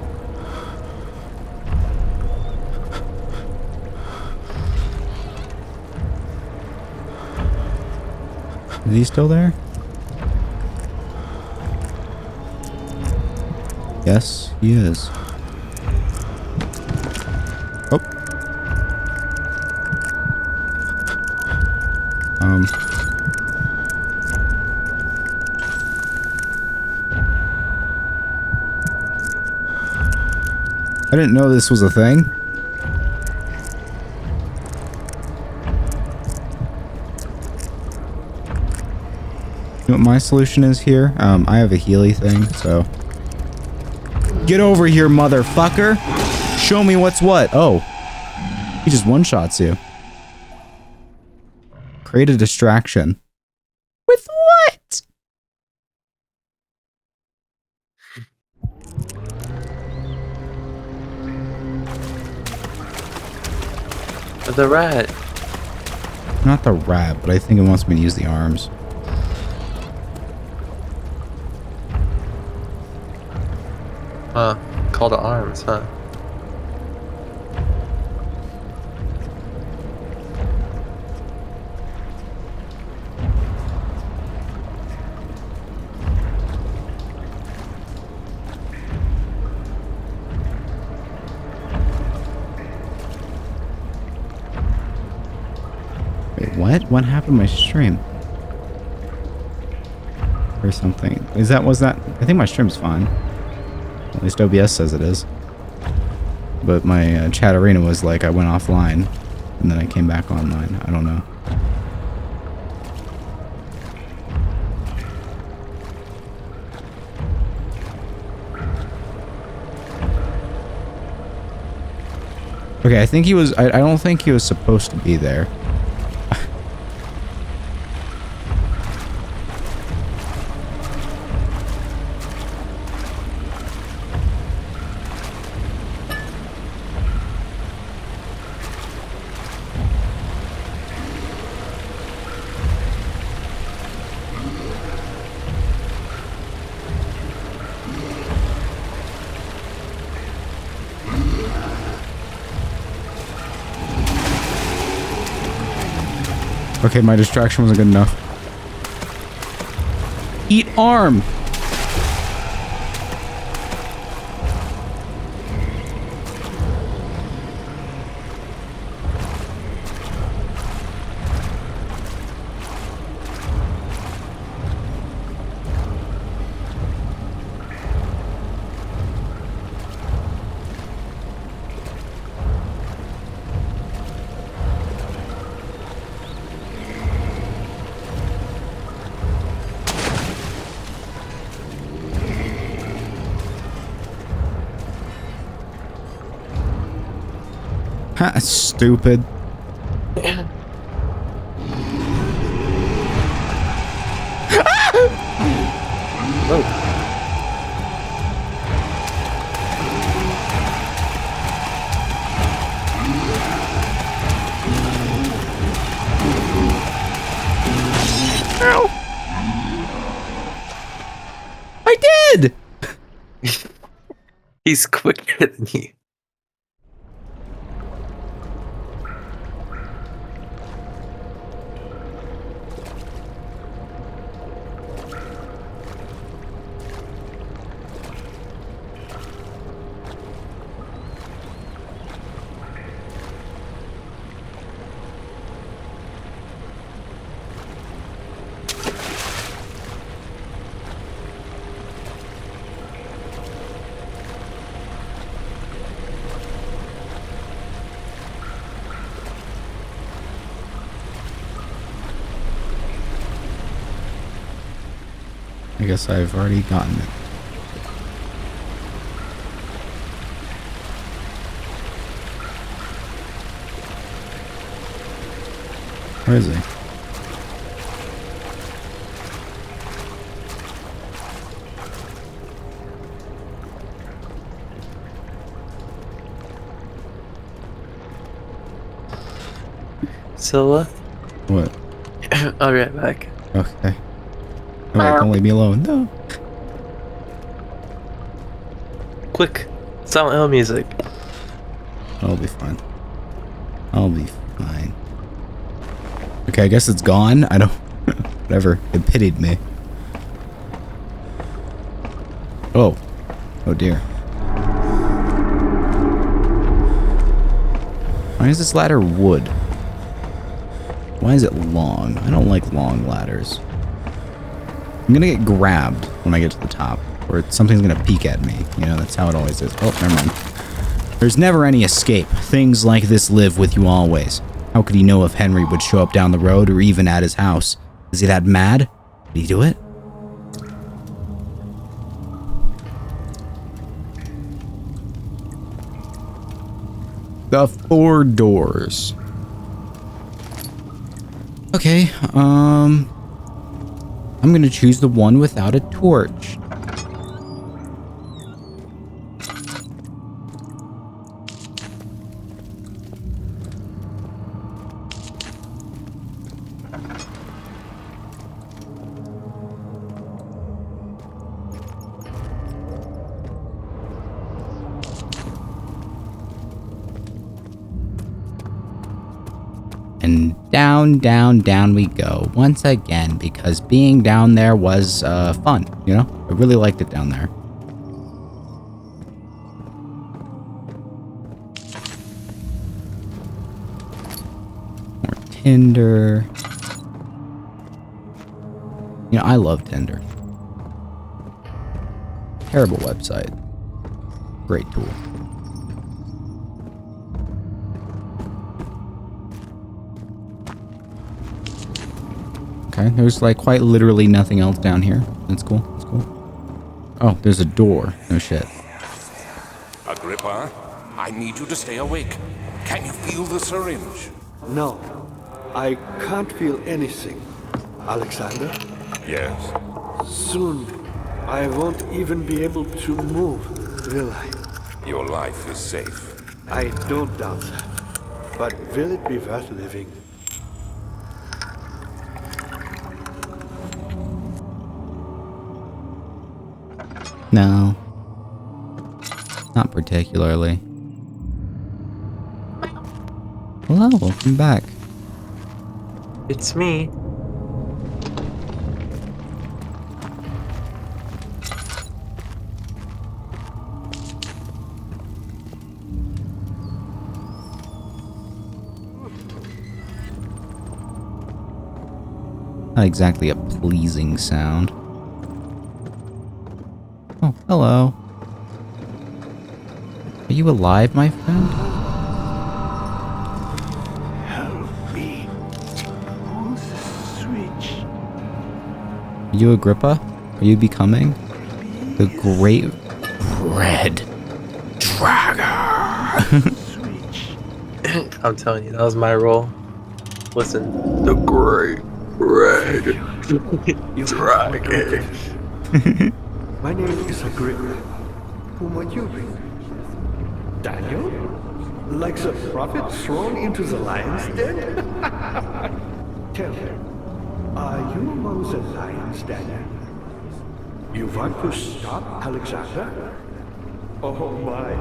Is he still there? Yes, he is. Oh. I didn't know this was a thing. You know what my solution is here? I have a Healy thing, so... Get over here, motherfucker! Show me what's what. Oh. He just one-shots you. Create a distraction. With what? The rat. Not the rat, but I think it wants me to use the arms. Huh. Call to arms, huh? Wait, what? What happened to my stream? Or something. Was that? I think my stream's fine. At least OBS says it is. But my chat arena was like I went offline and then I came back online. I don't know. Okay, I think he was... I don't think he was supposed to be there. Okay, my distraction wasn't good enough. Eat arm! Ha, stupid. Ow! I did! He's quicker than you. I guess I've already gotten it. Where is he? Scylla? What? I'll be right back. Okay. Oh, wait, don't leave me alone. No. Quick. Silent Hill music. I'll be fine. I'll be fine. Okay, I guess it's gone. I don't... Whatever. It pitied me. Oh. Oh dear. Why is this ladder wood? Why is it long? I don't like long ladders. I'm gonna get grabbed when I get to the top. Or something's gonna peek at me. You know, that's how it always is. Oh, never mind. There's never any escape. Things like this live with you always. How could he know if Henry would show up down the road or even at his house? Is he that mad? Did he do it? The 4 doors. Okay, I'm gonna choose the one without a torch. And down, down, down we go once again, because being down there was fun, you know? I really liked it down there. More Tinder. You know, I love Tinder. Terrible website. Great tool. Okay, there's like quite literally nothing else down here. That's cool. That's cool. Oh, there's a door. No shit. Agrippa, I need you to stay awake. Can you feel the syringe? No, I can't feel anything. Alexander, Yes. soon I won't even be able to move, will I? Your life is safe. I don't doubt that. But will it be worth living? No. Not particularly. Hello, welcome back. It's me. Not exactly a pleasing sound. Oh, hello. Are you alive, my friend? Help me. Who's the switch? Are you Agrippa? Are you becoming the great red dragon? Switch. I'm telling you, that was my role. Listen, the great red dragon. My name is Agrippa. Who might you be? Daniel? Like the prophet thrown into the lion's den? Tell me, are you among the lions, Daniel? You want to stop Alexander? Oh my,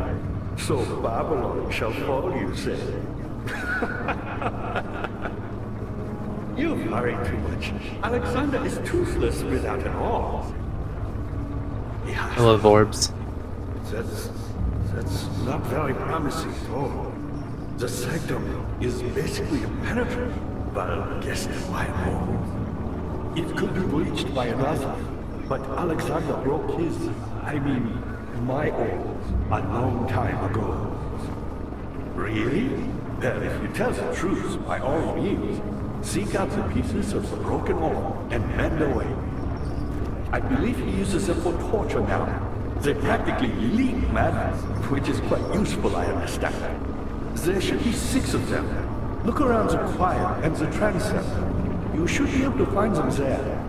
so Babylon shall fall, you say? You worry too much. Alexander is toothless without an arm. I love orbs. That's not very promising at all. The sanctum is basically impenetrable, but guess why more? It could be breached by another, but Alexander broke my orb, a long time ago. Really? Well, if you tell the truth, by all means, seek out the pieces of the broken orb and mend away. I believe he uses them for torture now. They practically leak madness, which is quite useful, I understand. There should be 6 of them. Look around the choir and the transept. You should be able to find them there.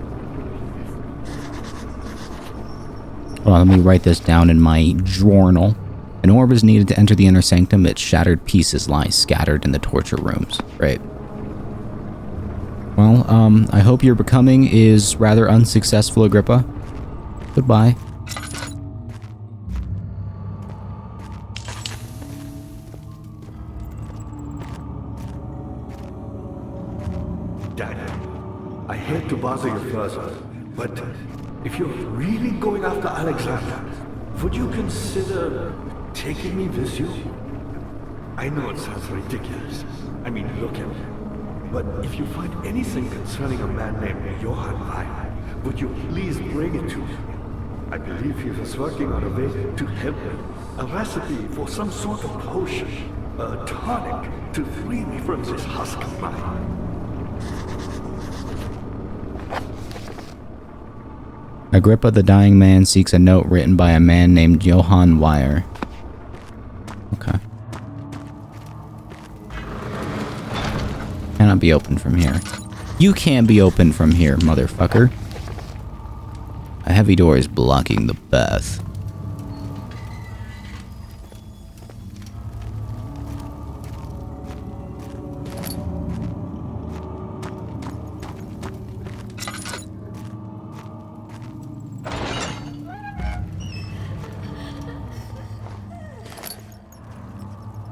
Well, let me write this down in my journal. An orb is needed to enter the inner sanctum. Its shattered pieces lie scattered in the torture rooms. Right. Well, I hope your becoming is rather unsuccessful, Agrippa. Goodbye. Daniel, I hate to bother you further, but if you're really going after Alexander, would you consider taking me with you? I know it sounds ridiculous. I mean, look at me. But if you find anything concerning a man named Johann Wein, would you please bring it to me? I believe he was working on a way to help me. A recipe for some sort of potion, a tonic to free me from this husk of mine. Agrippa the dying man seeks a note written by a man named Johann Weyer. Okay. Cannot be opened from here. You can't be opened from here, motherfucker. A heavy door is blocking the path.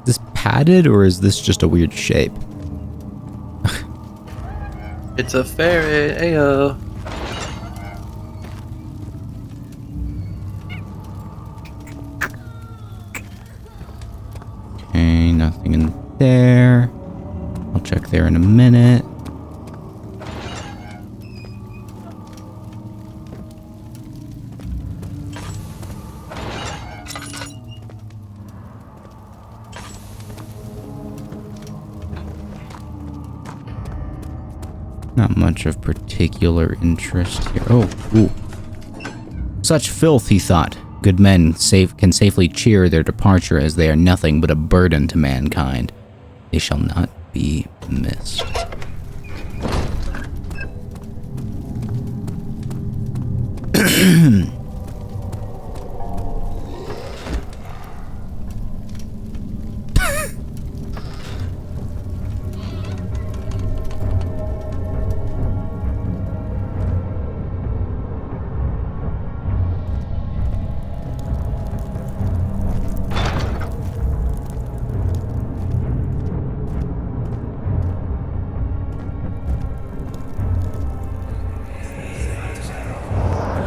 Is this padded or is this just a weird shape? It's a ferret, ayo. Okay, nothing in there. I'll check there in a minute. Not much of particular interest here. Oh, ooh. Such filth, he thought. Good men can safely cheer their departure as they are nothing but a burden to mankind. They shall not be missed.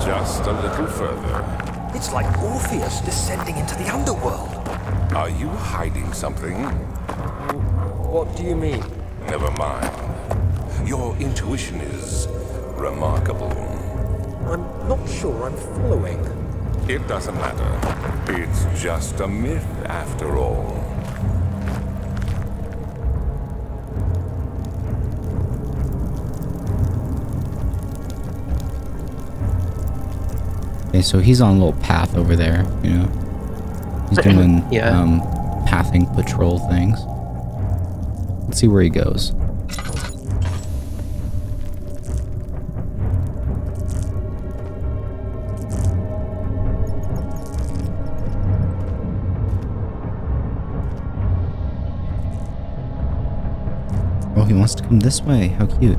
Just a little further. It's like Orpheus descending into the underworld. Are you hiding something? What do you mean? Never mind. Your intuition is remarkable. I'm not sure I'm following. It doesn't matter. It's just a myth after all. Okay, so he's on a little path over there, you know. He's doing Yeah. Pathing patrol things. Let's see where he goes. Oh, he wants to come this way. How cute.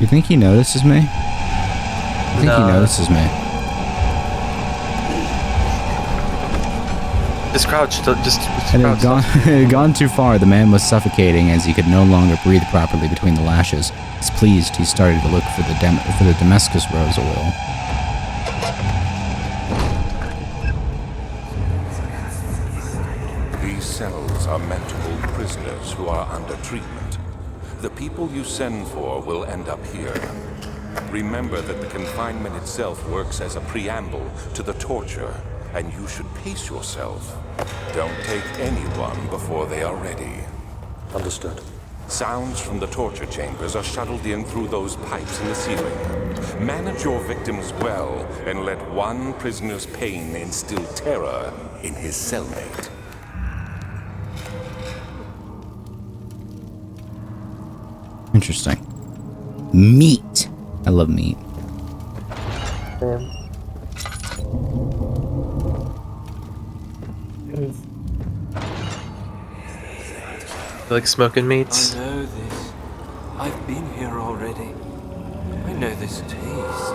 You think he notices me? I think he notices me. Just crouch. Just It crouch. had gone, it had gone too far. The man was suffocating as he could no longer breathe properly between the lashes. Displeased, he started to look for the Damascus rose oil. These cells are meant to hold prisoners who are under treatment. The people you send for will end up here. Remember that the confinement itself works as a preamble to the torture, and you should pace yourself. Don't take anyone before they are ready. Understood. Sounds from the torture chambers are shuttled in through those pipes in the ceiling. Manage your victims well, and let one prisoner's pain instill terror in his cellmate. Interesting. Meat. I love meat. You like smoking meats? I know this. I've been here already. I know this taste.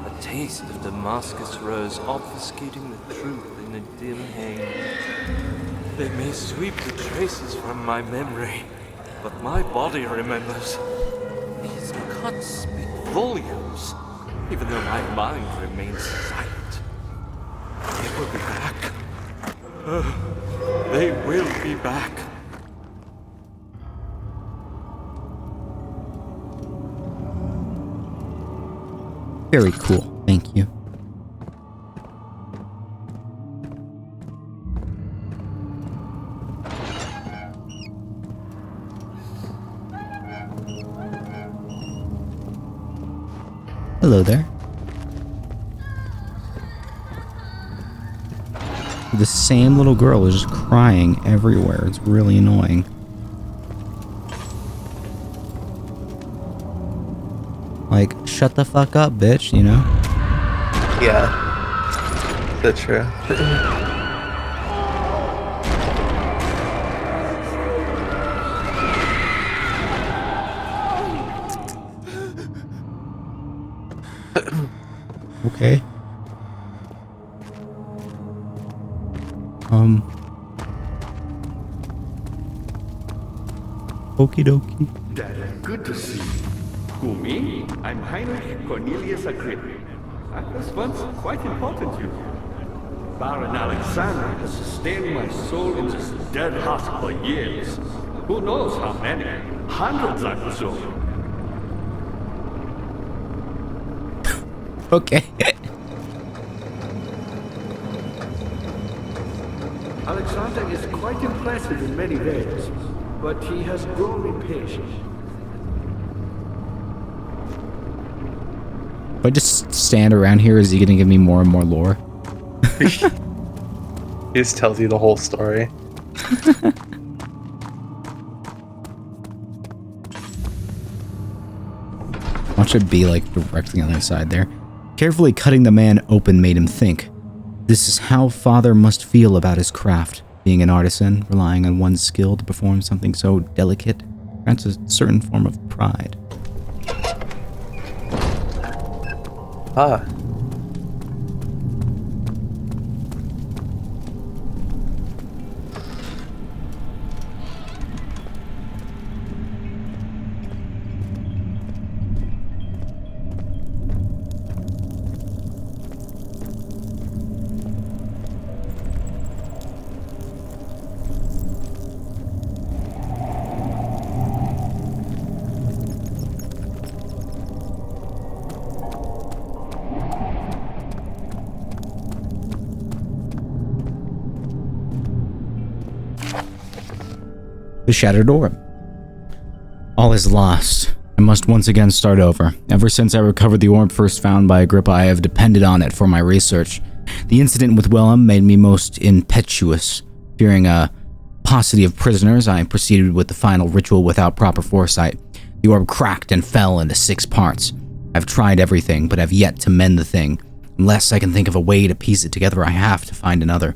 A taste of Damascus rose obfuscating the truth in a dim haze. They may sweep the traces from my memory, but my body remembers. These cuts speak volumes, even though my mind remains silent. They will be back. They will be back. Very cool. Thank you. Hello there. The same little girl is just crying everywhere. It's really annoying. Like, shut the fuck up, bitch, you know? Yeah. That's true. Okay. Okie dokie. That is good to see. Who, me? I'm Heinrich Cornelius Agrippa. I was once quite important to you. Baron Alexander has sustained my soul in this dead husk for years. Who knows how many? Hundreds, I presume. Okay. Alexander is quite impressive in many ways, but he has grown impatient. If I just stand around here, is he gonna give me more and more lore? He just tells you the whole story. Watch it be like directly on the other side there. Carefully cutting the man open made him think. This is how father must feel about his craft. Being an artisan, relying on one's skill to perform something so delicate, grants a certain form of pride. Ah. The shattered orb. All is lost. I must once again start over. Ever since I recovered the orb first found by Agrippa, I have depended on it for my research. The incident with Willem made me most impetuous. Fearing a paucity of prisoners, I proceeded with the final ritual without proper foresight. The orb cracked and fell into 6 parts. I've tried everything, but have yet to mend the thing. Unless I can think of a way to piece it together, I have to find another.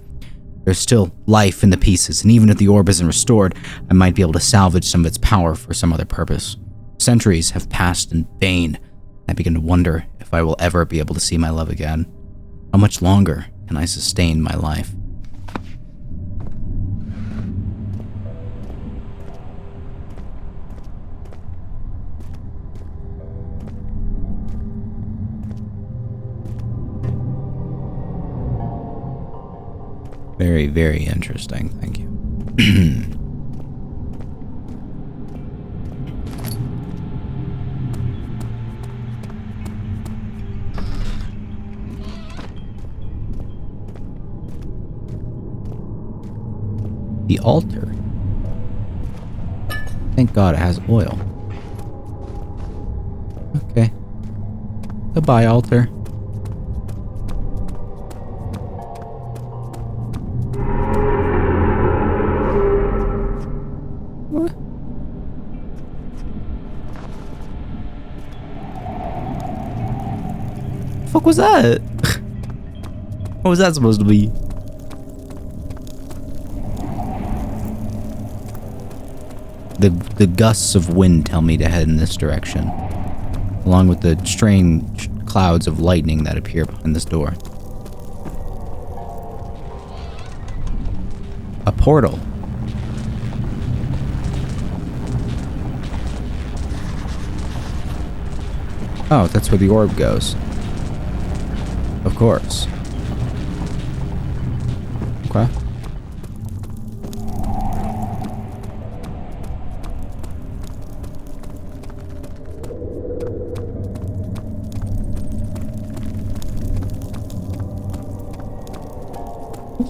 There's still life in the pieces, and even if the orb isn't restored, I might be able to salvage some of its power for some other purpose. Centuries have passed in vain. I begin to wonder if I will ever be able to see my love again. How much longer can I sustain my life? Very, very interesting. Thank you. The altar. Thank God it has oil. Okay. Goodbye, altar. What? The fuck was that? What was that supposed to be? The gusts of wind tell me to head in this direction, along with the strange clouds of lightning that appear behind this door. A portal. Oh, that's where the orb goes. Of course. Okay.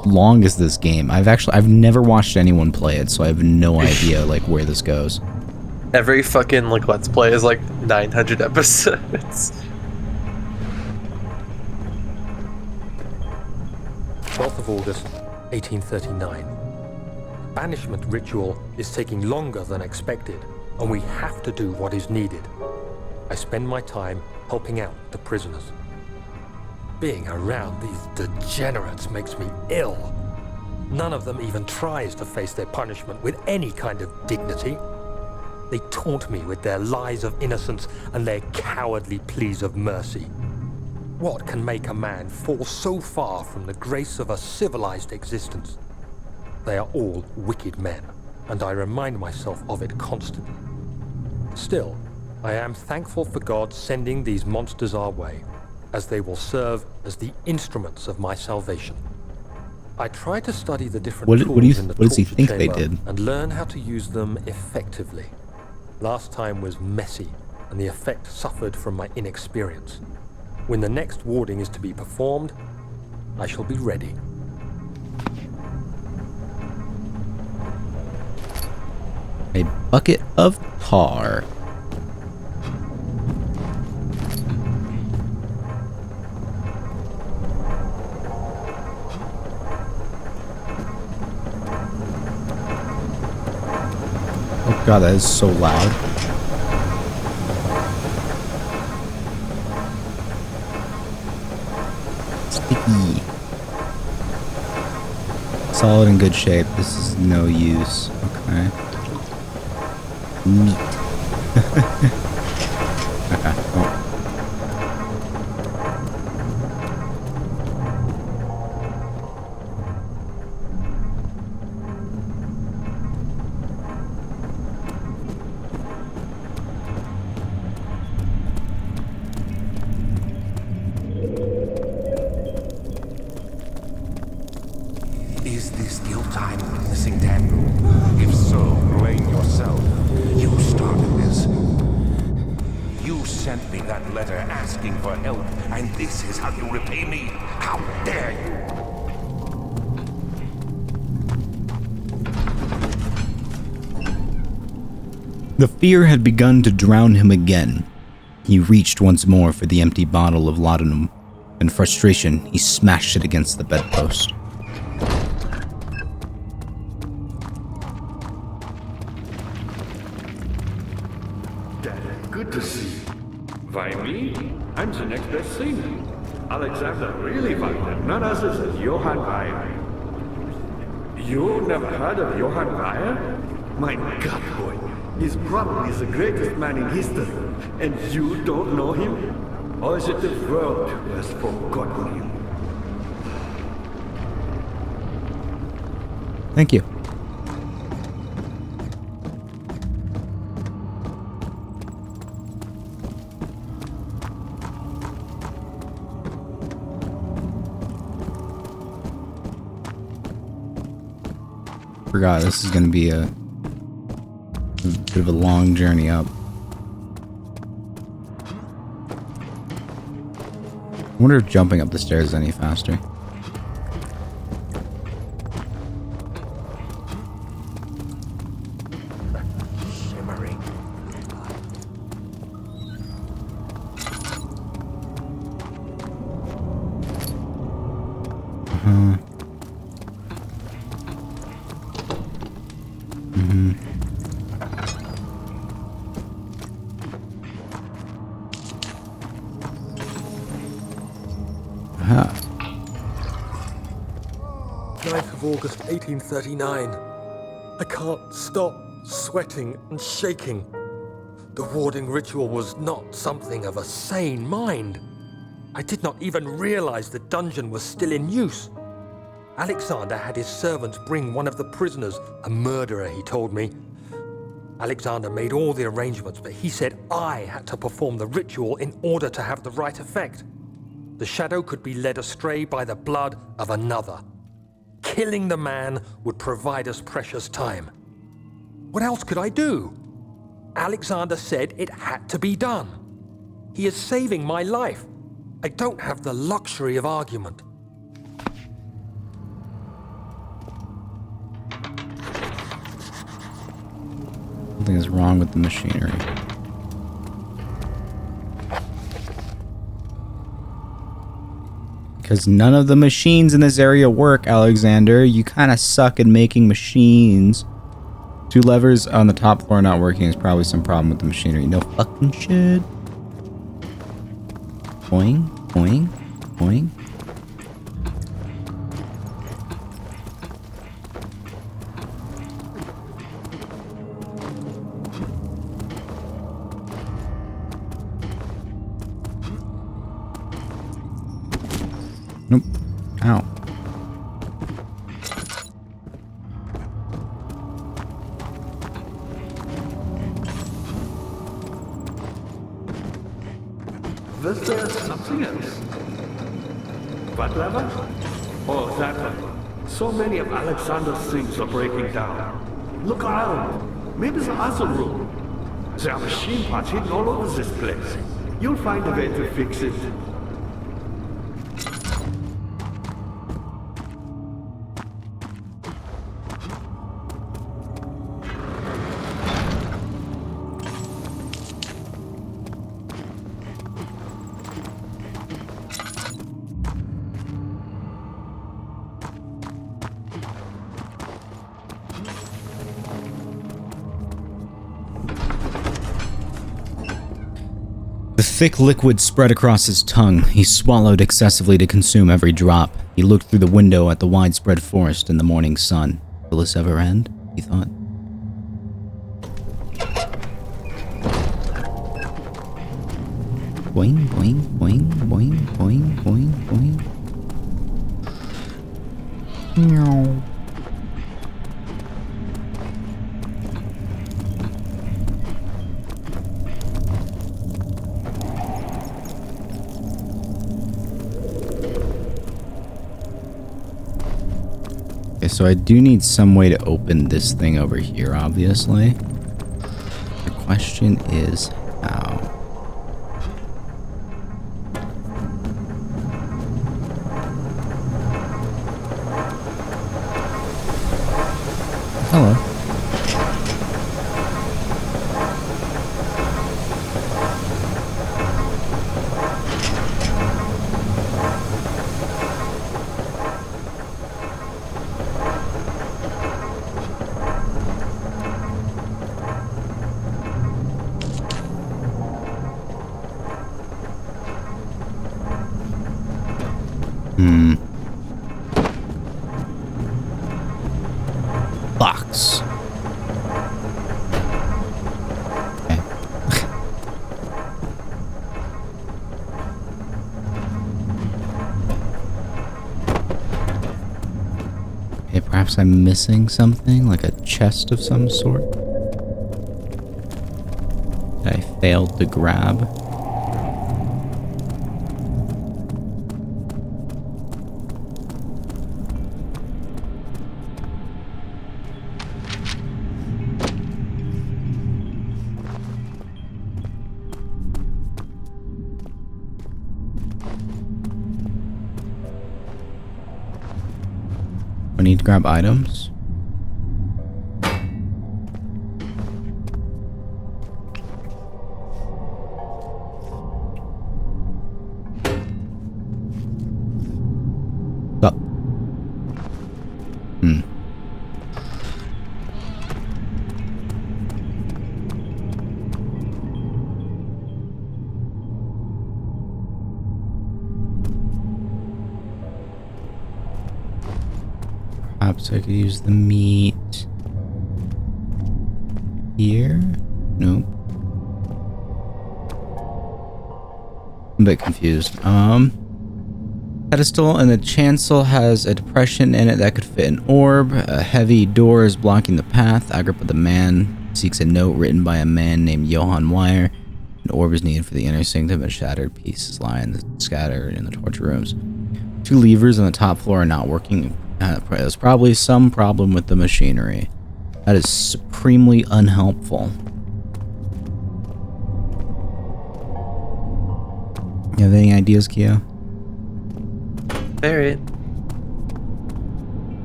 long is this game? I've never watched anyone play it, so I have no idea like where this goes. Every fucking like let's play is like 900 episodes. 12th of August, 1839. Banishment ritual is taking longer than expected, and we have to do what is needed. I spend my time helping out the prisoners. Being around these degenerates makes me ill. None of them even tries to face their punishment with any kind of dignity. They taunt me with their lies of innocence and their cowardly pleas of mercy. What can make a man fall so far from the grace of a civilized existence? They are all wicked men, and I remind myself of it constantly. Still, I am thankful for God sending these monsters our way, as they will serve as the instruments of my salvation. I try to study the different tools in the what does he torture think they chamber did? and learn how to use them effectively. Last time was messy, and the effect suffered from my inexperience. When the next warding is to be performed, I shall be ready. A bucket of tar. Oh god, that is so loud. Sticky. Solid and good shape. This is no use. Okay. Neat. Okay. Oh. Is this guilt I'm witnessing, Daniel? If so, blame yourself. You started this. You sent me that letter asking for help, and this is how you repay me? How dare you! The fear had begun to drown him again. He reached once more for the empty bottle of laudanum. In frustration, he smashed it against the bedpost. Good to see you. Why me? I'm the next best thing. Alexander really wanted none other than Johann Weyer. You never heard of Johann Weyer? My God, boy. He's probably the greatest man in history. And you don't know him? Or is it the world who has forgotten him? Thank you. Forgot this is gonna be a bit of a long journey up. I wonder if jumping up the stairs is any faster. Shimmering. Aha. 9th of August, 1839. I can't stop sweating and shaking. The warding ritual was not something of a sane mind. I did not even realize the dungeon was still in use. Alexander had his servants bring one of the prisoners, a murderer, he told me. Alexander made all the arrangements, but he said I had to perform the ritual in order to have the right effect. The shadow could be led astray by the blood of another. Killing the man would provide us precious time. What else could I do? Alexander said it had to be done. He is saving my life. I don't have the luxury of argument. Something is wrong with the machinery. Because none of the machines in this area work, Alexander. You kind of suck at making machines. 2 levers on the top floor not working is probably some problem with the machinery. No fucking shit. Boing, boing, boing. Nope. Ow. Was there something else? What lever? Oh, that one. So many of Alexander's things are breaking down. Look around. Maybe the other room. There are machine parts hidden all over this place. You'll find a way to fix it. The thick liquid spread across his tongue. He swallowed excessively to consume every drop. He looked through the window at the widespread forest and the morning sun. Will this ever end? He thought. Boing, boing, boing, boing, boing, boing, boing. Meow. Okay, so I do need some way to open this thing over here, obviously. The question is how? Hello. Box. Okay. Okay, perhaps I'm missing something, like a chest of some sort that I failed to grab. I need to grab items. Stop. Perhaps I could use the meat here? Nope. I'm a bit confused. Pedestal and the chancel has a depression in it that could fit an orb. A heavy door is blocking the path. Agrippa the man seeks a note written by a man named Johann Weyer. An orb is needed for the inner sanctum, and shattered pieces lie scattered in the torture rooms. 2 levers on the top floor are not working. There's probably some problem with the machinery. That is supremely unhelpful. You have any ideas, Kia? Barrett.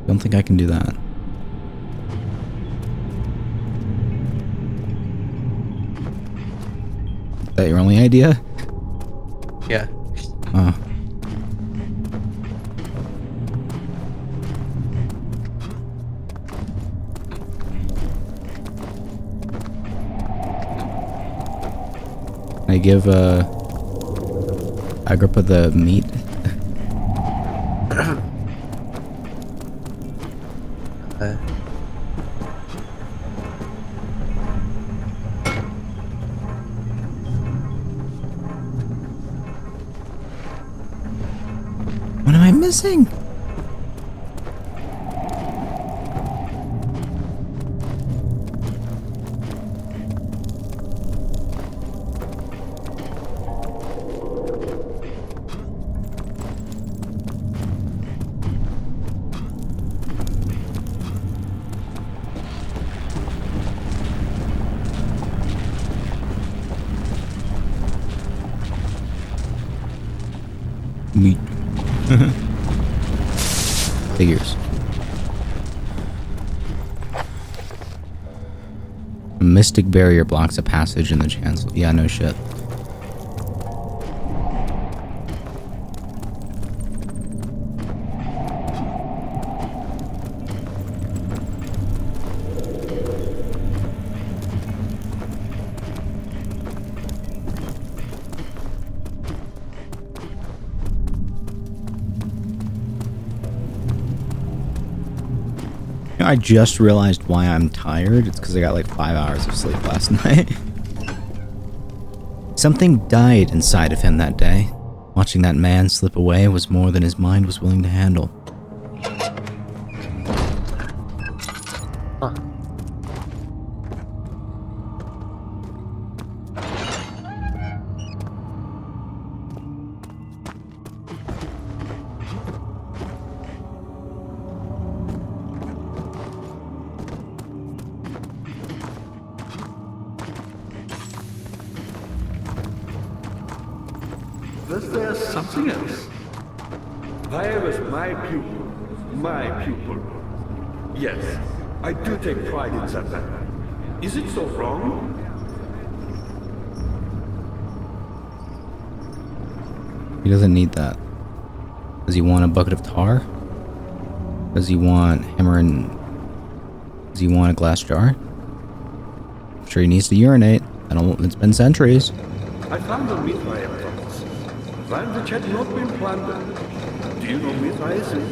Don't think I can do that. Is that your only idea? Yeah. Oh. Can I give Agrippa the meat? What am I missing? Meat. Figures. A mystic barrier blocks a passage in the chancel. Yeah, no shit. I just realized why I'm tired. It's because I got like 5 hours of sleep last night. Something died inside of him that day. Watching that man slip away was more than his mind was willing to handle. Huh. Was there something else? Why was my pupil my pupil? Yes, I do take pride in that. Is it so wrong? He doesn't need that. Does he want a bucket of tar? Does he want hammer and... Does he want a glass jar? I'm sure he needs to urinate. It's been centuries. I found a Mithraean province, one which had not been plundered. Do you know Mithraism?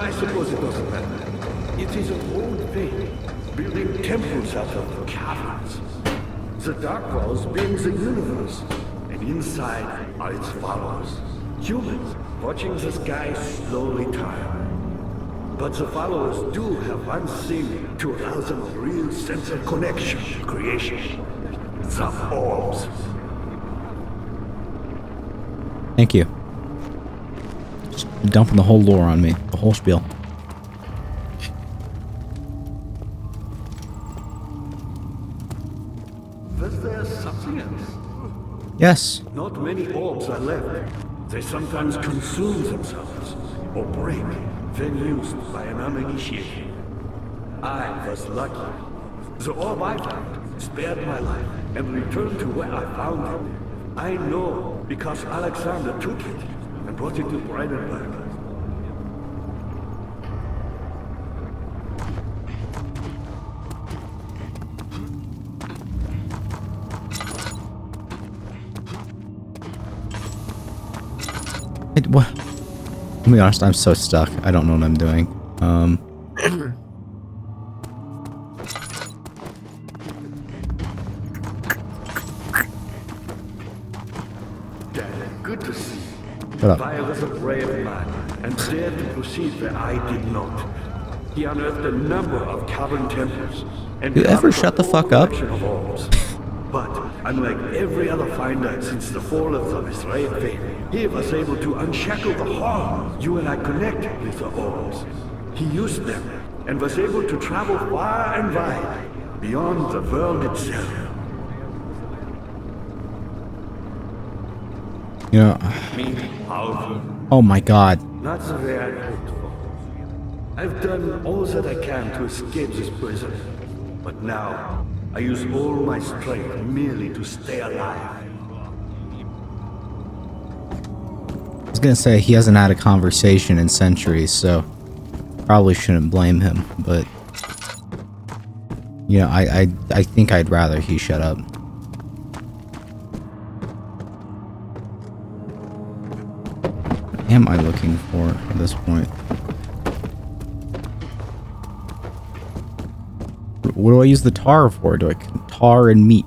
I suppose it doesn't matter. It is an old faith, building temples out of caverns. The dark walls being the universe, and inside are its followers. Humans watching the sky slowly turn. But the followers do have one thing to allow them a real sense of connection to creation. The orbs. Thank you. Just dumping the whole lore on me. The whole spiel. Was there something else? Yes. Not many orbs are left. They sometimes consume themselves, or break, when used by an uninitiated. I was lucky. The orb I found spared my life and returned to where I found it. I know because Alexander took it and brought it to Brandenburg. Wait, what? Let me be honest, I'm so stuck. I don't know what I'm doing. Dad, good to see you. Shut up. I was a brave man and dared to proceed where I did not. He unearthed a number of cavern temples and You ever carved shut a the whole fuck up? collection of orbs. But unlike every other finder since the fall of the Mithraean faith, he was able to unshackle the harm you and I connected with the orbs. He used them and was able to travel far and wide, beyond the world itself. You know, Powerful. oh my god. Not the way I hoped for. I've done all that I can to escape this prison. But now, I use all my strength merely to stay alive. gonna say he hasn't had a conversation in centuries, so probably shouldn't blame him, but you know, I think I'd rather he shut up. What am I looking for at this point? What do I use the tar for? Do I tar and meat?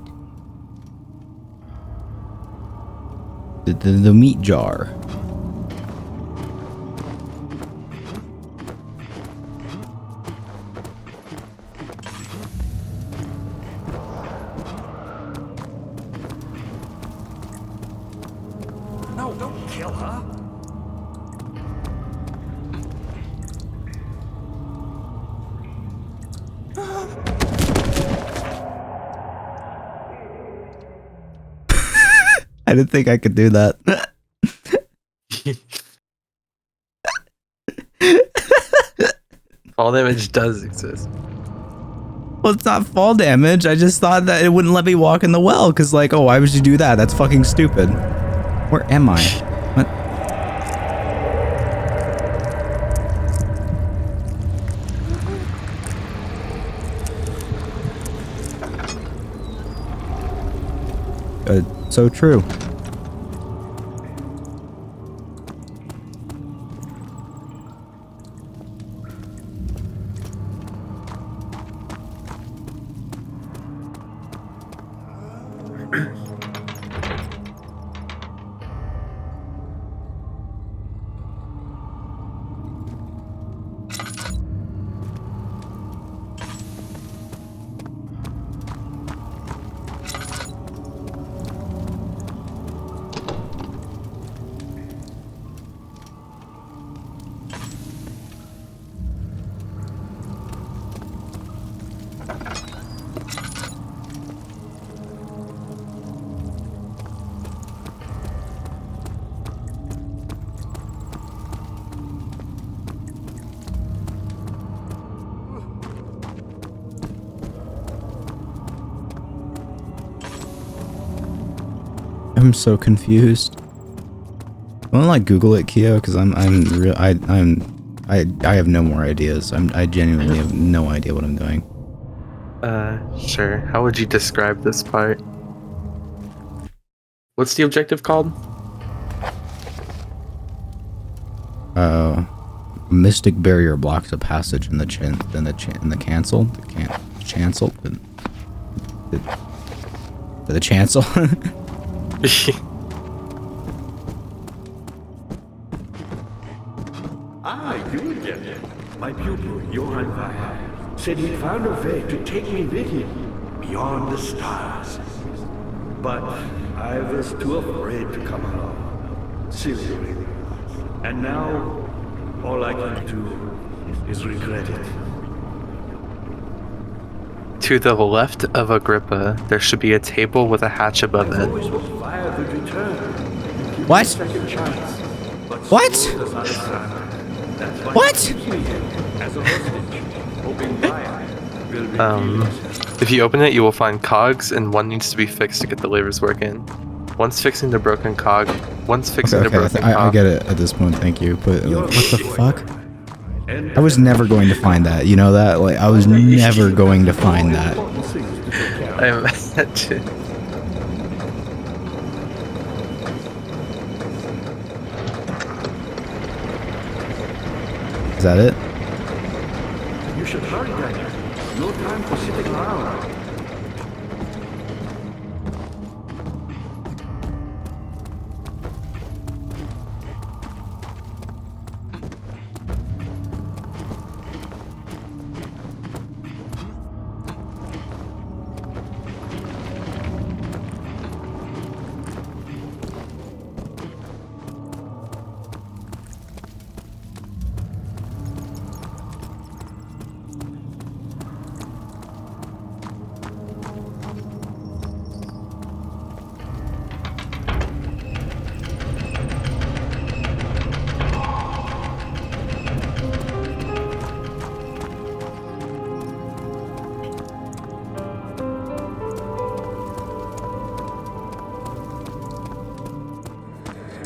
The meat jar. No, don't kill her. I didn't think I could do that. Fall damage does exist. Well, it's not fall damage. I just thought that it wouldn't let me walk in the well, because like, oh, why would you do that? That's fucking stupid. Where am I? What? So true. I'm so confused. Wanna like Google it, Keo? Because I have no more ideas. I genuinely have no idea what I'm doing. Sure. How would you describe this part? What's the objective called? Mystic barrier blocks a passage in the chancel. The chancel. You again. My pupil, Johann Weyer, said he found a way to take me with him beyond the stars. But I was too afraid to come along. Silly, really. And now, all I can do is regret it. To the left of Agrippa, there should be a table with a hatch above it. Always hoped Weyer would return. Give What? me a second chance. But What? so does Alexander. That's why What? he keeps me here as a hostage, hoping Weyer will reveal himself. If you open it, you will find cogs, and one needs to be fixed to get the levers working. Once fixing the broken cog, I get it at this point, thank you. But like, what the fuck? I was never going to find that. You know that? Like, I was never going to find that. I imagine. Is that it? You should hurry, Daniel. No time for sitting around.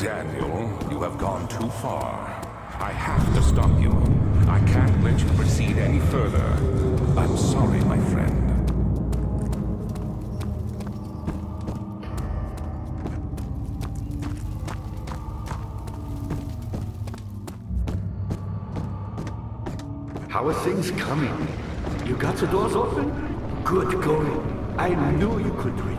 Daniel, you have gone too far. I have to stop you. I can't let you proceed any further. I'm sorry, my friend. How are things coming? You got the doors open? Good going. I knew you could do it.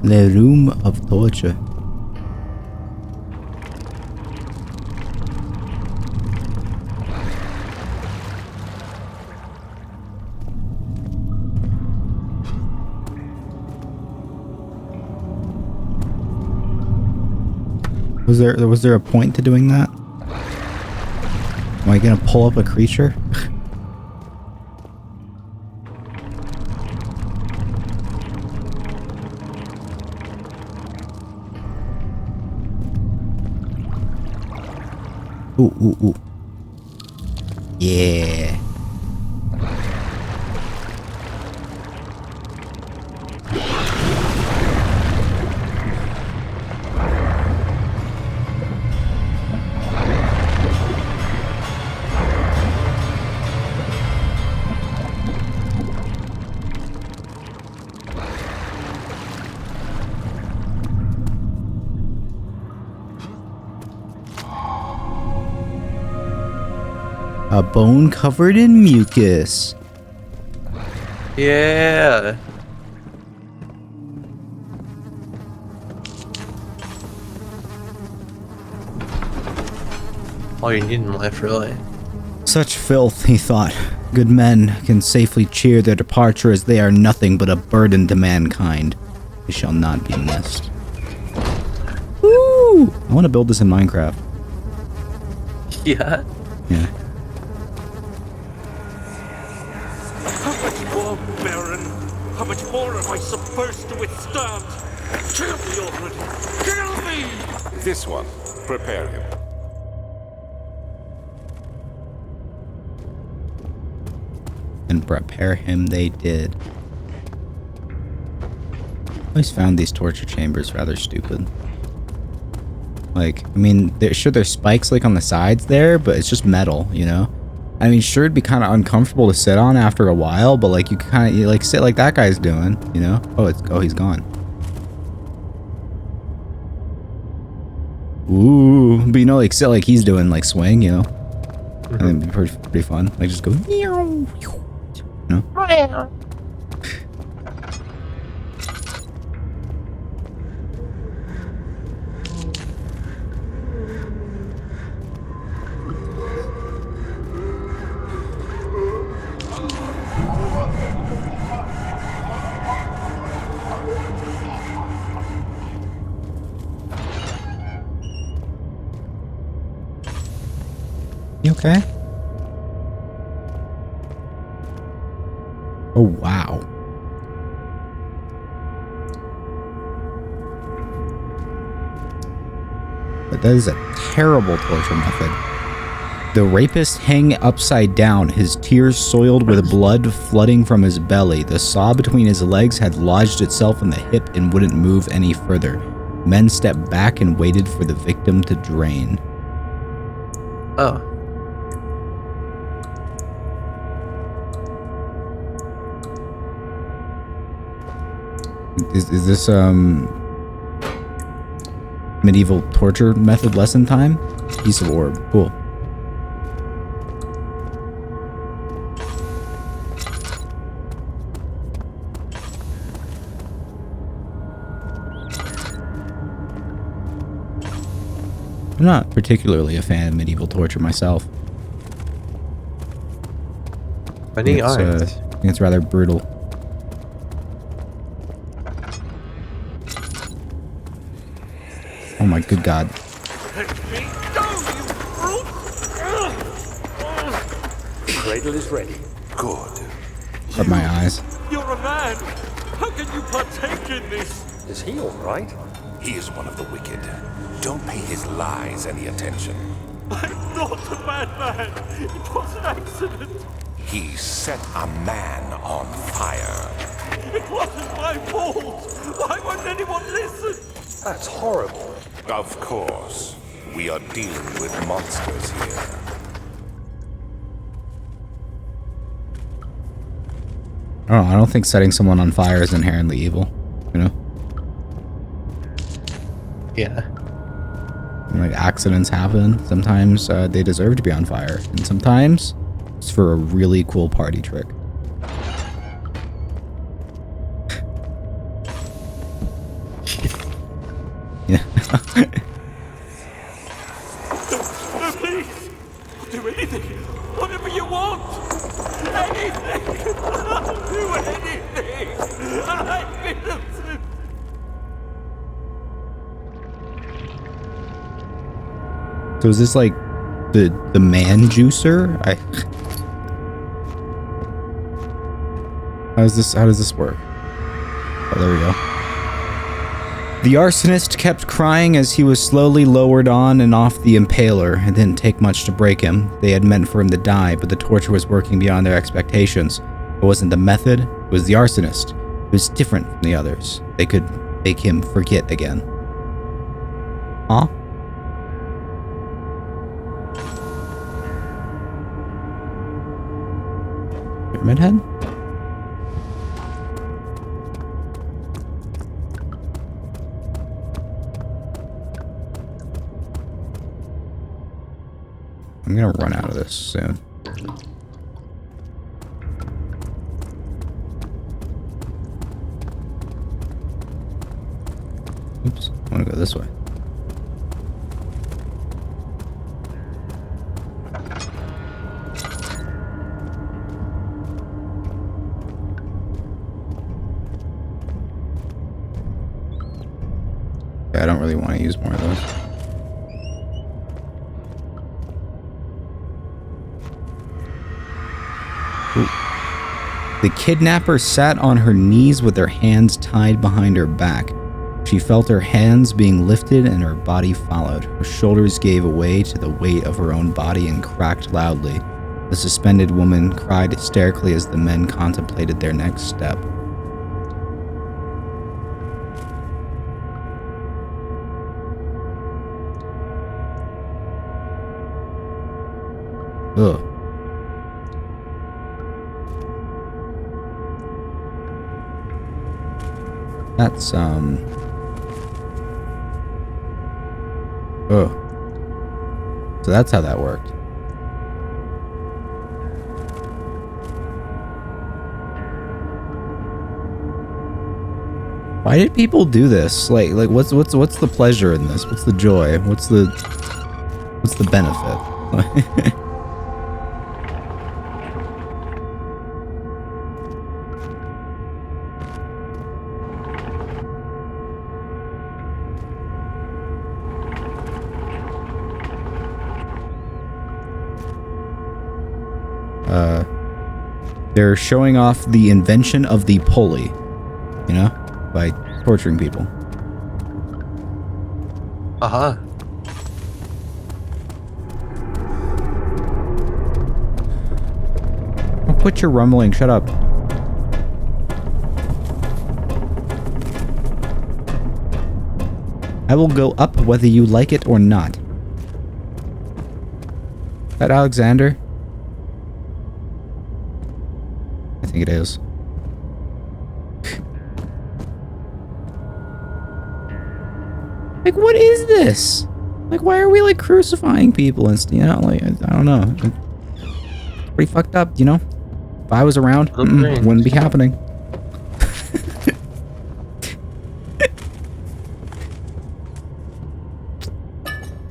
The room of torture. Was there a point to doing that? Am I gonna pull up a creature? Ooh, ooh, ooh. Yeah. A bone covered in mucus. Yeah. All you need in life, really. Such filth, he thought. Good men can safely cheer their departure as they are nothing but a burden to mankind. They shall not be missed. Woo! I want to build this in Minecraft. Yeah. Yeah. How much more, Baron? How much more am I supposed to withstand? Kill me already! Kill me! This one. Prepare him. And prepare him they did. I always found these torture chambers rather stupid. Like, I mean, there's spikes like on the sides there, but it's just metal, you know? I mean, sure, it'd be kind of uncomfortable to sit on after a while, but like, you kind of like sit like that guy's doing, you know? Oh, he's gone. Ooh, but you know, like sit like he's doing, like swing, you know? I think it'd be pretty fun. Like just go, you know? You okay? Oh, wow. But that is a terrible torture method. The rapist hang upside down, his tears soiled with blood flooding from his belly. The saw between his legs had lodged itself in the hip and wouldn't move any further. Men stepped back and waited for the victim to drain. Oh. Is this medieval torture method lesson time? Piece of orb. Cool. I'm not particularly a fan of medieval torture myself. I think I think it's rather brutal. Oh my good God. Let me go, you brute! Cradle is ready. Good. Rub my eyes. You're a man! How can you partake in this? Is he all right? He is one of the wicked. Don't pay his lies any attention. I'm not a madman. It was an accident. He set a man on fire. It wasn't my fault. Why won't anyone listen? That's horrible. Of course. We are dealing with monsters here. I don't think setting someone on fire is inherently evil, you know? Yeah. Like, accidents happen. Sometimes they deserve to be on fire. And sometimes it's for a really cool party trick. Yeah. No, please. I'll do anything. Whatever you want. Anything. I'll do anything. I'm innocent. So is this like the man juicer? How does this work? Oh, there we go. The arsonist kept crying as he was slowly lowered on and off the impaler. It didn't take much to break him. They had meant for him to die, but the torture was working beyond their expectations. It wasn't the method, it was the arsonist. It was different from the others. They could make him forget again. Huh? Pyramid Head? I'm gonna run out of this soon. Oops, I wanna go this way. Yeah, I don't really want to use more of those. The kidnapper sat on her knees with her hands tied behind her back. She felt her hands being lifted and her body followed. Her shoulders gave way to the weight of her own body and cracked loudly. The suspended woman cried hysterically as the men contemplated their next step. Ugh. That's, Oh. So that's how that worked. Why did people do this? Like what's the pleasure in this? What's the joy? What's the benefit? They're showing off the invention of the pulley, you know, by torturing people. Uh-huh. Oh, quit your rumbling, shut up. I will go up whether you like it or not. Is that Alexander? I think it is. Like, what is this? Like, why are we, like, crucifying people and, you know, like, I don't know. It's pretty fucked up, you know? If I was around, wouldn't be happening.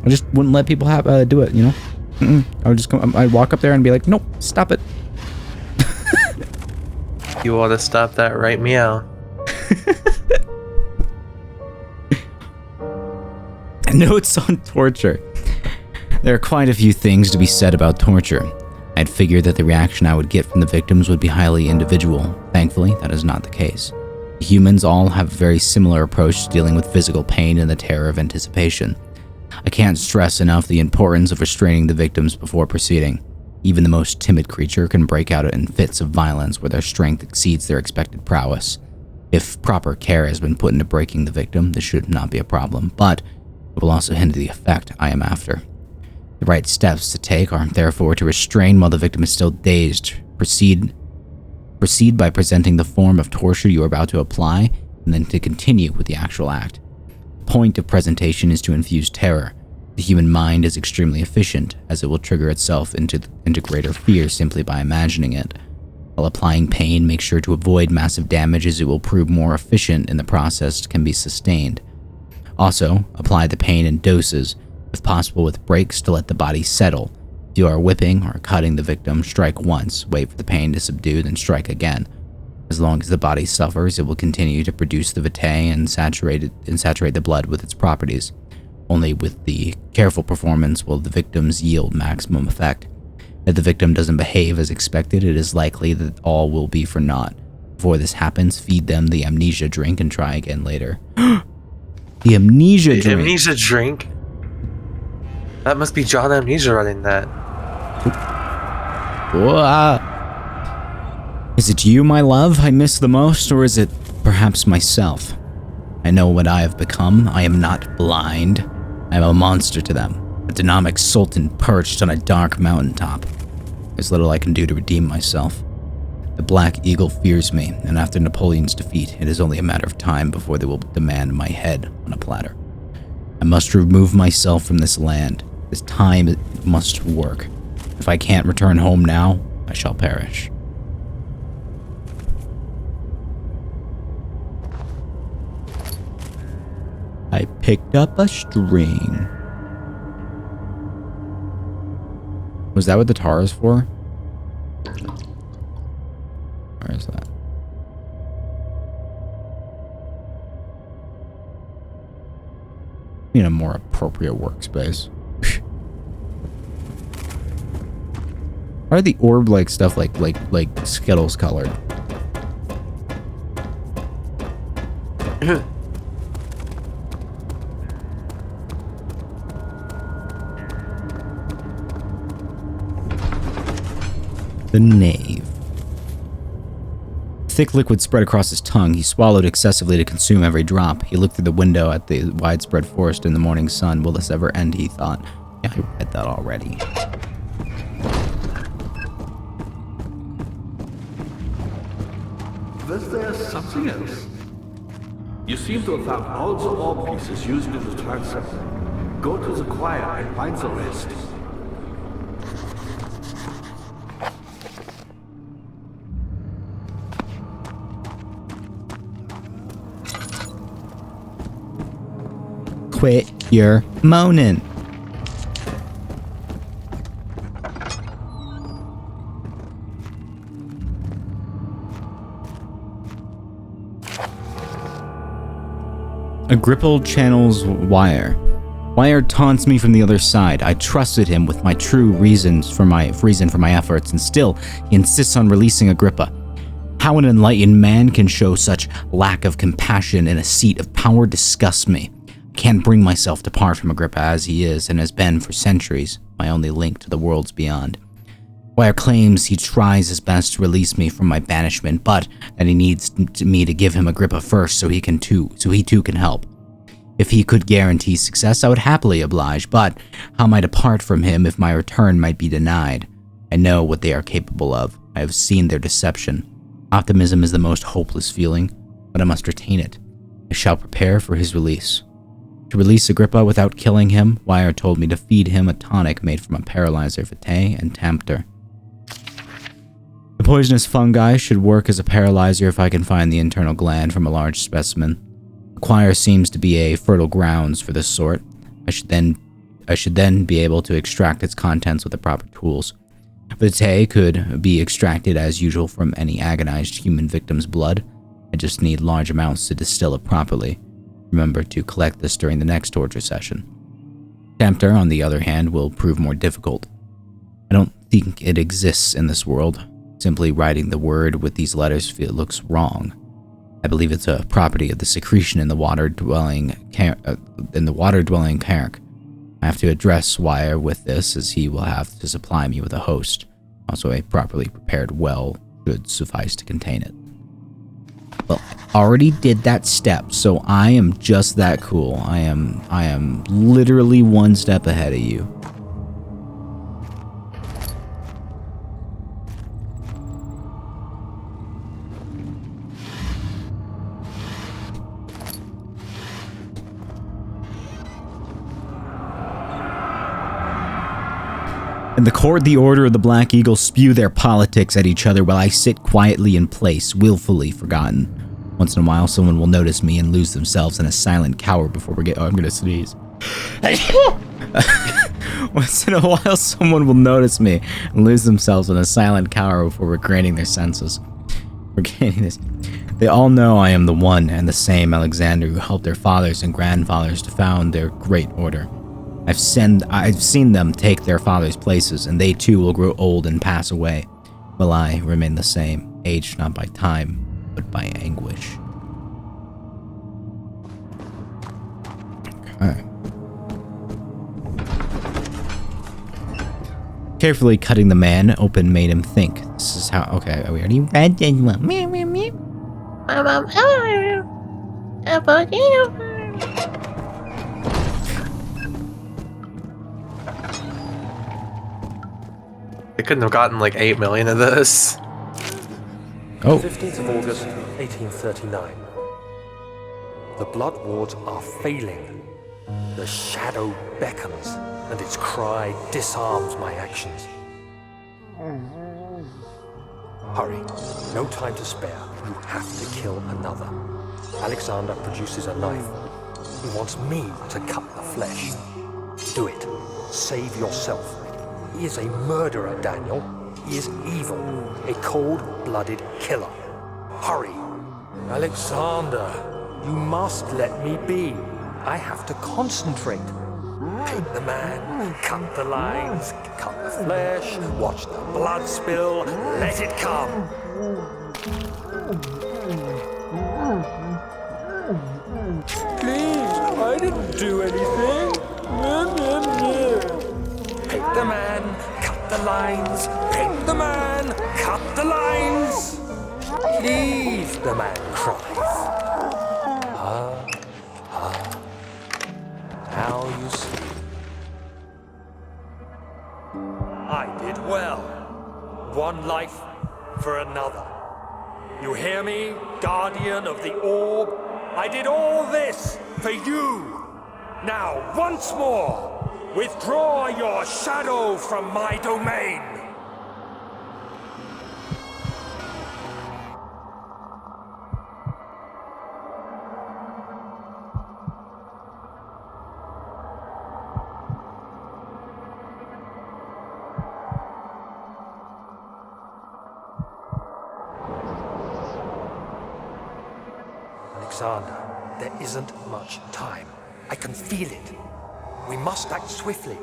I just wouldn't let people have do it, you know? I would just come, I'd walk up there and be like, nope, stop it. You want to stop that right meow. Notes on torture. There are quite a few things to be said about torture. I'd figured that the reaction I would get from the victims would be highly individual. Thankfully, that is not the case. Humans all have a very similar approach to dealing with physical pain and the terror of anticipation. I can't stress enough the importance of restraining the victims before proceeding. Even the most timid creature can break out in fits of violence where their strength exceeds their expected prowess. If proper care has been put into breaking the victim, this should not be a problem, but it will also hinder the effect I am after. The right steps to take are therefore to restrain while the victim is still dazed. Proceed by presenting the form of torture you are about to apply, and then to continue with the actual act. The point of presentation is to infuse terror. The human mind is extremely efficient, as it will trigger itself into greater fear simply by imagining it. While applying pain, make sure to avoid massive damage, as it will prove more efficient in the process can be sustained. Also, apply the pain in doses, if possible with breaks to let the body settle. If you are whipping or cutting the victim, strike once, wait for the pain to subdue, then strike again. As long as the body suffers, it will continue to produce the vitae and saturate the blood with its properties. Only with the careful performance will the victims yield maximum effect. If the victim doesn't behave as expected, it is likely that all will be for naught. Before this happens, feed them the amnesia drink and try again later. The amnesia drink? The amnesia drink? That must be John Amnesia running that. Is it you, my love, I miss the most, or is it perhaps myself? I know what I have become. I am not blind. I am a monster to them, a dynamic sultan perched on a dark mountaintop. There's little I can do to redeem myself. The Black Eagle fears me, and after Napoleon's defeat, it is only a matter of time before they will demand my head on a platter. I must remove myself from this land. This time must work. If I can't return home now, I shall perish. I picked up a string. Was that what the tar is for? Where is that? In a more appropriate workspace. Why are the orb-like stuff like Skittles colored? The knave. Thick liquid spread across his tongue. He swallowed excessively to consume every drop. He looked through the window at the widespread forest in the morning sun. Will this ever end, he thought. Yeah, I read that already. Was there something else? You seem to have found all the orb pieces used in the transfer. Go to the choir and find the rest. Quit your moaning. Agrippa channels Wire. Wire taunts me from the other side. I trusted him with my true reason for my efforts, and still he insists on releasing Agrippa. How an enlightened man can show such lack of compassion in a seat of power disgusts me. I can't bring myself to part from Agrippa as he is and has been for centuries, my only link to the worlds beyond. Wire claims he tries his best to release me from my banishment, but that he needs me to give him Agrippa first so he too can help. If he could guarantee success, I would happily oblige, but how am I to part from him if my return might be denied? I know what they are capable of. I have seen their deception. Optimism is the most hopeless feeling, but I must retain it. I shall prepare for his release. To release Agrippa without killing him, Wire told me to feed him a tonic made from a paralyzer vitae and Tampter. The poisonous fungi should work as a paralyzer if I can find the internal gland from a large specimen. The choir seems to be a fertile grounds for this sort. I should then be able to extract its contents with the proper tools. Vitae could be extracted as usual from any agonized human victim's blood. I just need large amounts to distill it properly. Remember to collect this during the next torture session. Tempter, on the other hand, will prove more difficult. I don't think it exists in this world. Simply writing the word with these letters looks wrong. I believe it's a property of the secretion in the water-dwelling Carrick. I have to address Swire with this, as he will have to supply me with a host. Also, a properly prepared well should suffice to contain it. Well, I already did that step, so I am just that cool. I am literally one step ahead of you. And the Order of the Black Eagle spew their politics at each other while I sit quietly in place, willfully forgotten. Once in a while, someone will notice me and lose themselves in a silent cower before we get... Oh, I'm gonna sneeze. Once in a while, someone will notice me and lose themselves in a silent cower before regaining their senses. Regaining this... They all know I am the one and the same Alexander who helped their fathers and grandfathers to found their great order. I've seen them take their fathers' places, and they too will grow old and pass away, while I remain the same, aged not by time, but by anguish. Okay. Carefully cutting the man open made him think. This is how... Okay, we already read this one. Meow, meow, meow. They couldn't have gotten like 8 million of this. Oh. 15th of August, 1839. The blood wards are failing. The shadow beckons, and its cry disarms my actions. Hurry. No time to spare. You have to kill another. Alexander produces a knife. He wants me to cut the flesh. Do it. Save yourself. He is a murderer, Daniel. He is evil. A cold-blooded killer. Hurry. Alexander, you must let me be. I have to concentrate. Paint the man, cut the lines, cut the flesh, watch the blood spill, let it come. Please, I didn't do anything. Paint the man, cut the lines, paint the man, cut the lines. Please, the man cries. Now you see. I did well. One life for another. You hear me, guardian of the orb? I did all this for you. Now, once more, withdraw your shadow from my domain. Alexander, there isn't much time. I can feel it. We must act swiftly.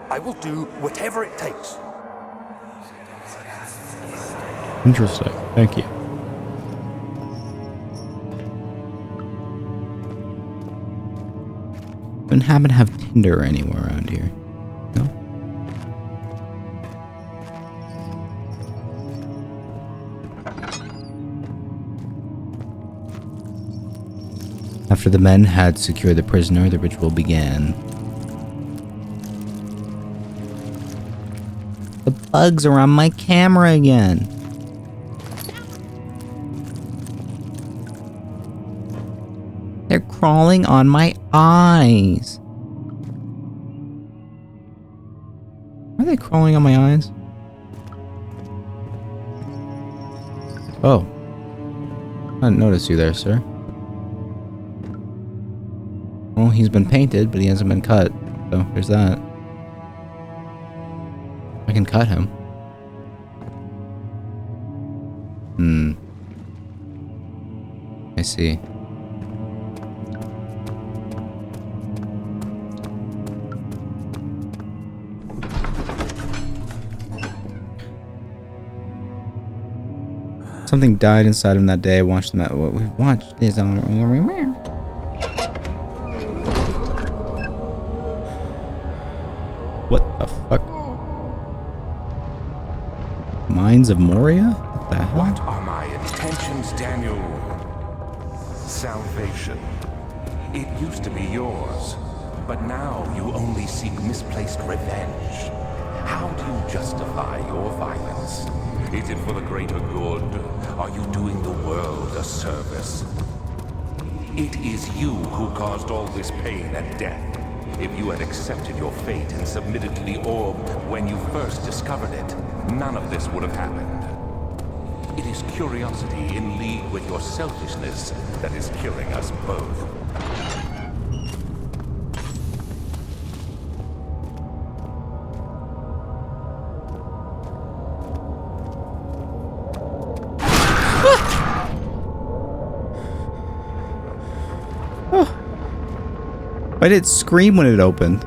I will do whatever it takes. Interesting. Thank you. Don't happen to have Tinder anywhere around here? No? After the men had secured the prisoner, the ritual began. The bugs are on my camera again. They're crawling on my eyes. Are they crawling on my eyes? Oh. I didn't notice you there, sir. Well, he's been painted, but he hasn't been cut. So, there's that. I can cut him. I see. Something died inside him that day. I watched them. We watched this on. The fuck? Mines of Moria? What the hell? What are my intentions, Daniel? Salvation. It used to be yours, but now you only seek misplaced revenge. How do you justify your violence? Is it for the greater good? Are you doing the world a service? It is you who caused all this pain and death. If you had accepted your fate and submitted to the orb when you first discovered it, none of this would have happened. It is curiosity in league with your selfishness that is killing us both. Why did it scream when it opened?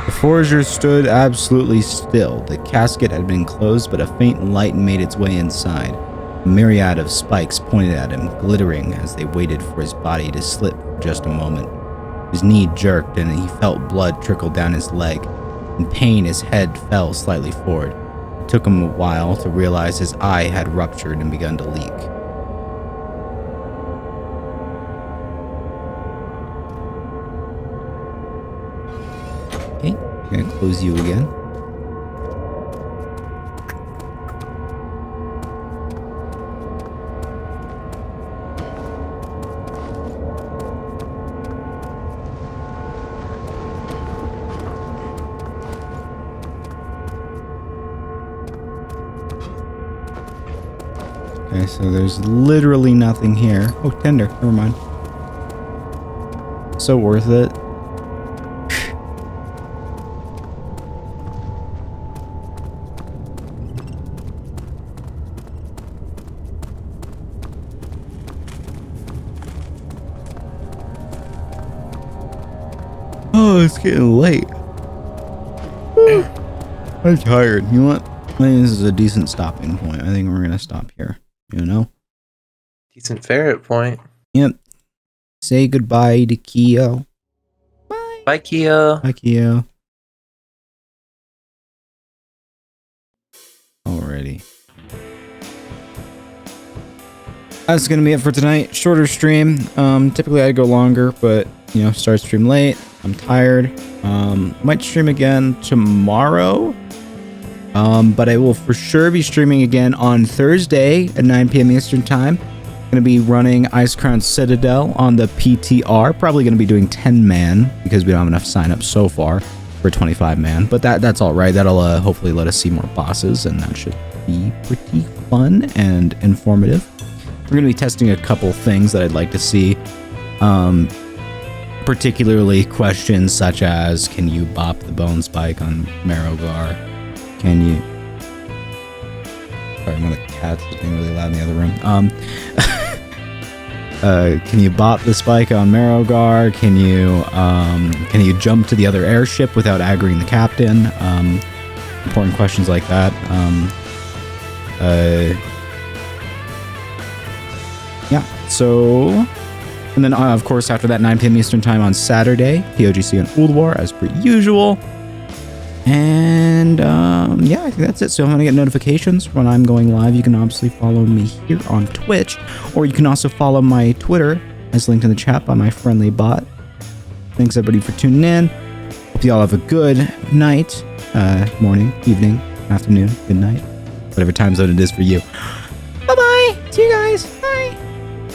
The forager stood absolutely still. The casket had been closed, but a faint light made its way inside. A myriad of spikes pointed at him, glittering as they waited for his body to slip for just a moment. His knee jerked and he felt blood trickle down his leg. In pain, his head fell slightly forward. It took him a while to realize his eye had ruptured and begun to leak. Okay, I'm gonna close you again. Okay, so there's literally nothing here. Oh, tender. Never mind. So worth it. Oh, it's getting late. I'm tired. You know what? I think this is a decent stopping point. I think we're gonna stop here. You know? Decent ferret point. Yep. Say goodbye to Keo. Bye, Keo. Bye, Keo. Alrighty. That's gonna be it for tonight. Shorter stream. Typically I'd go longer, but you know, start stream late. I'm tired. Might stream again tomorrow. But I will for sure be streaming again on Thursday at 9 p.m. Eastern time. Gonna be running Ice Crown Citadel on the PTR. Probably gonna be doing 10-man because we don't have enough sign-ups so far for 25-man. But that's all right. That'll hopefully let us see more bosses, and that should be pretty fun and informative. We're gonna be testing a couple things that I'd like to see. Particularly questions such as, can you bop the bone spike on Marrowgar? Can you... Sorry, one of the cats is being really loud in the other room. Can you bop the spike on Marrowgar? Can you jump to the other airship without aggroing the captain? Important questions like that. Yeah, so... And then, of course, after that, 9 p.m. Eastern time on Saturday, POGC and Ulduar, as per usual. And, yeah, I think that's it. So if you want to get notifications when I'm going live, you can obviously follow me here on Twitch. Or you can also follow my Twitter, as linked in the chat by my friendly bot. Thanks, everybody, for tuning in. Hope you all have a good night, morning, evening, afternoon, good night. Whatever time zone it is for you. Bye-bye. See you guys. Bye.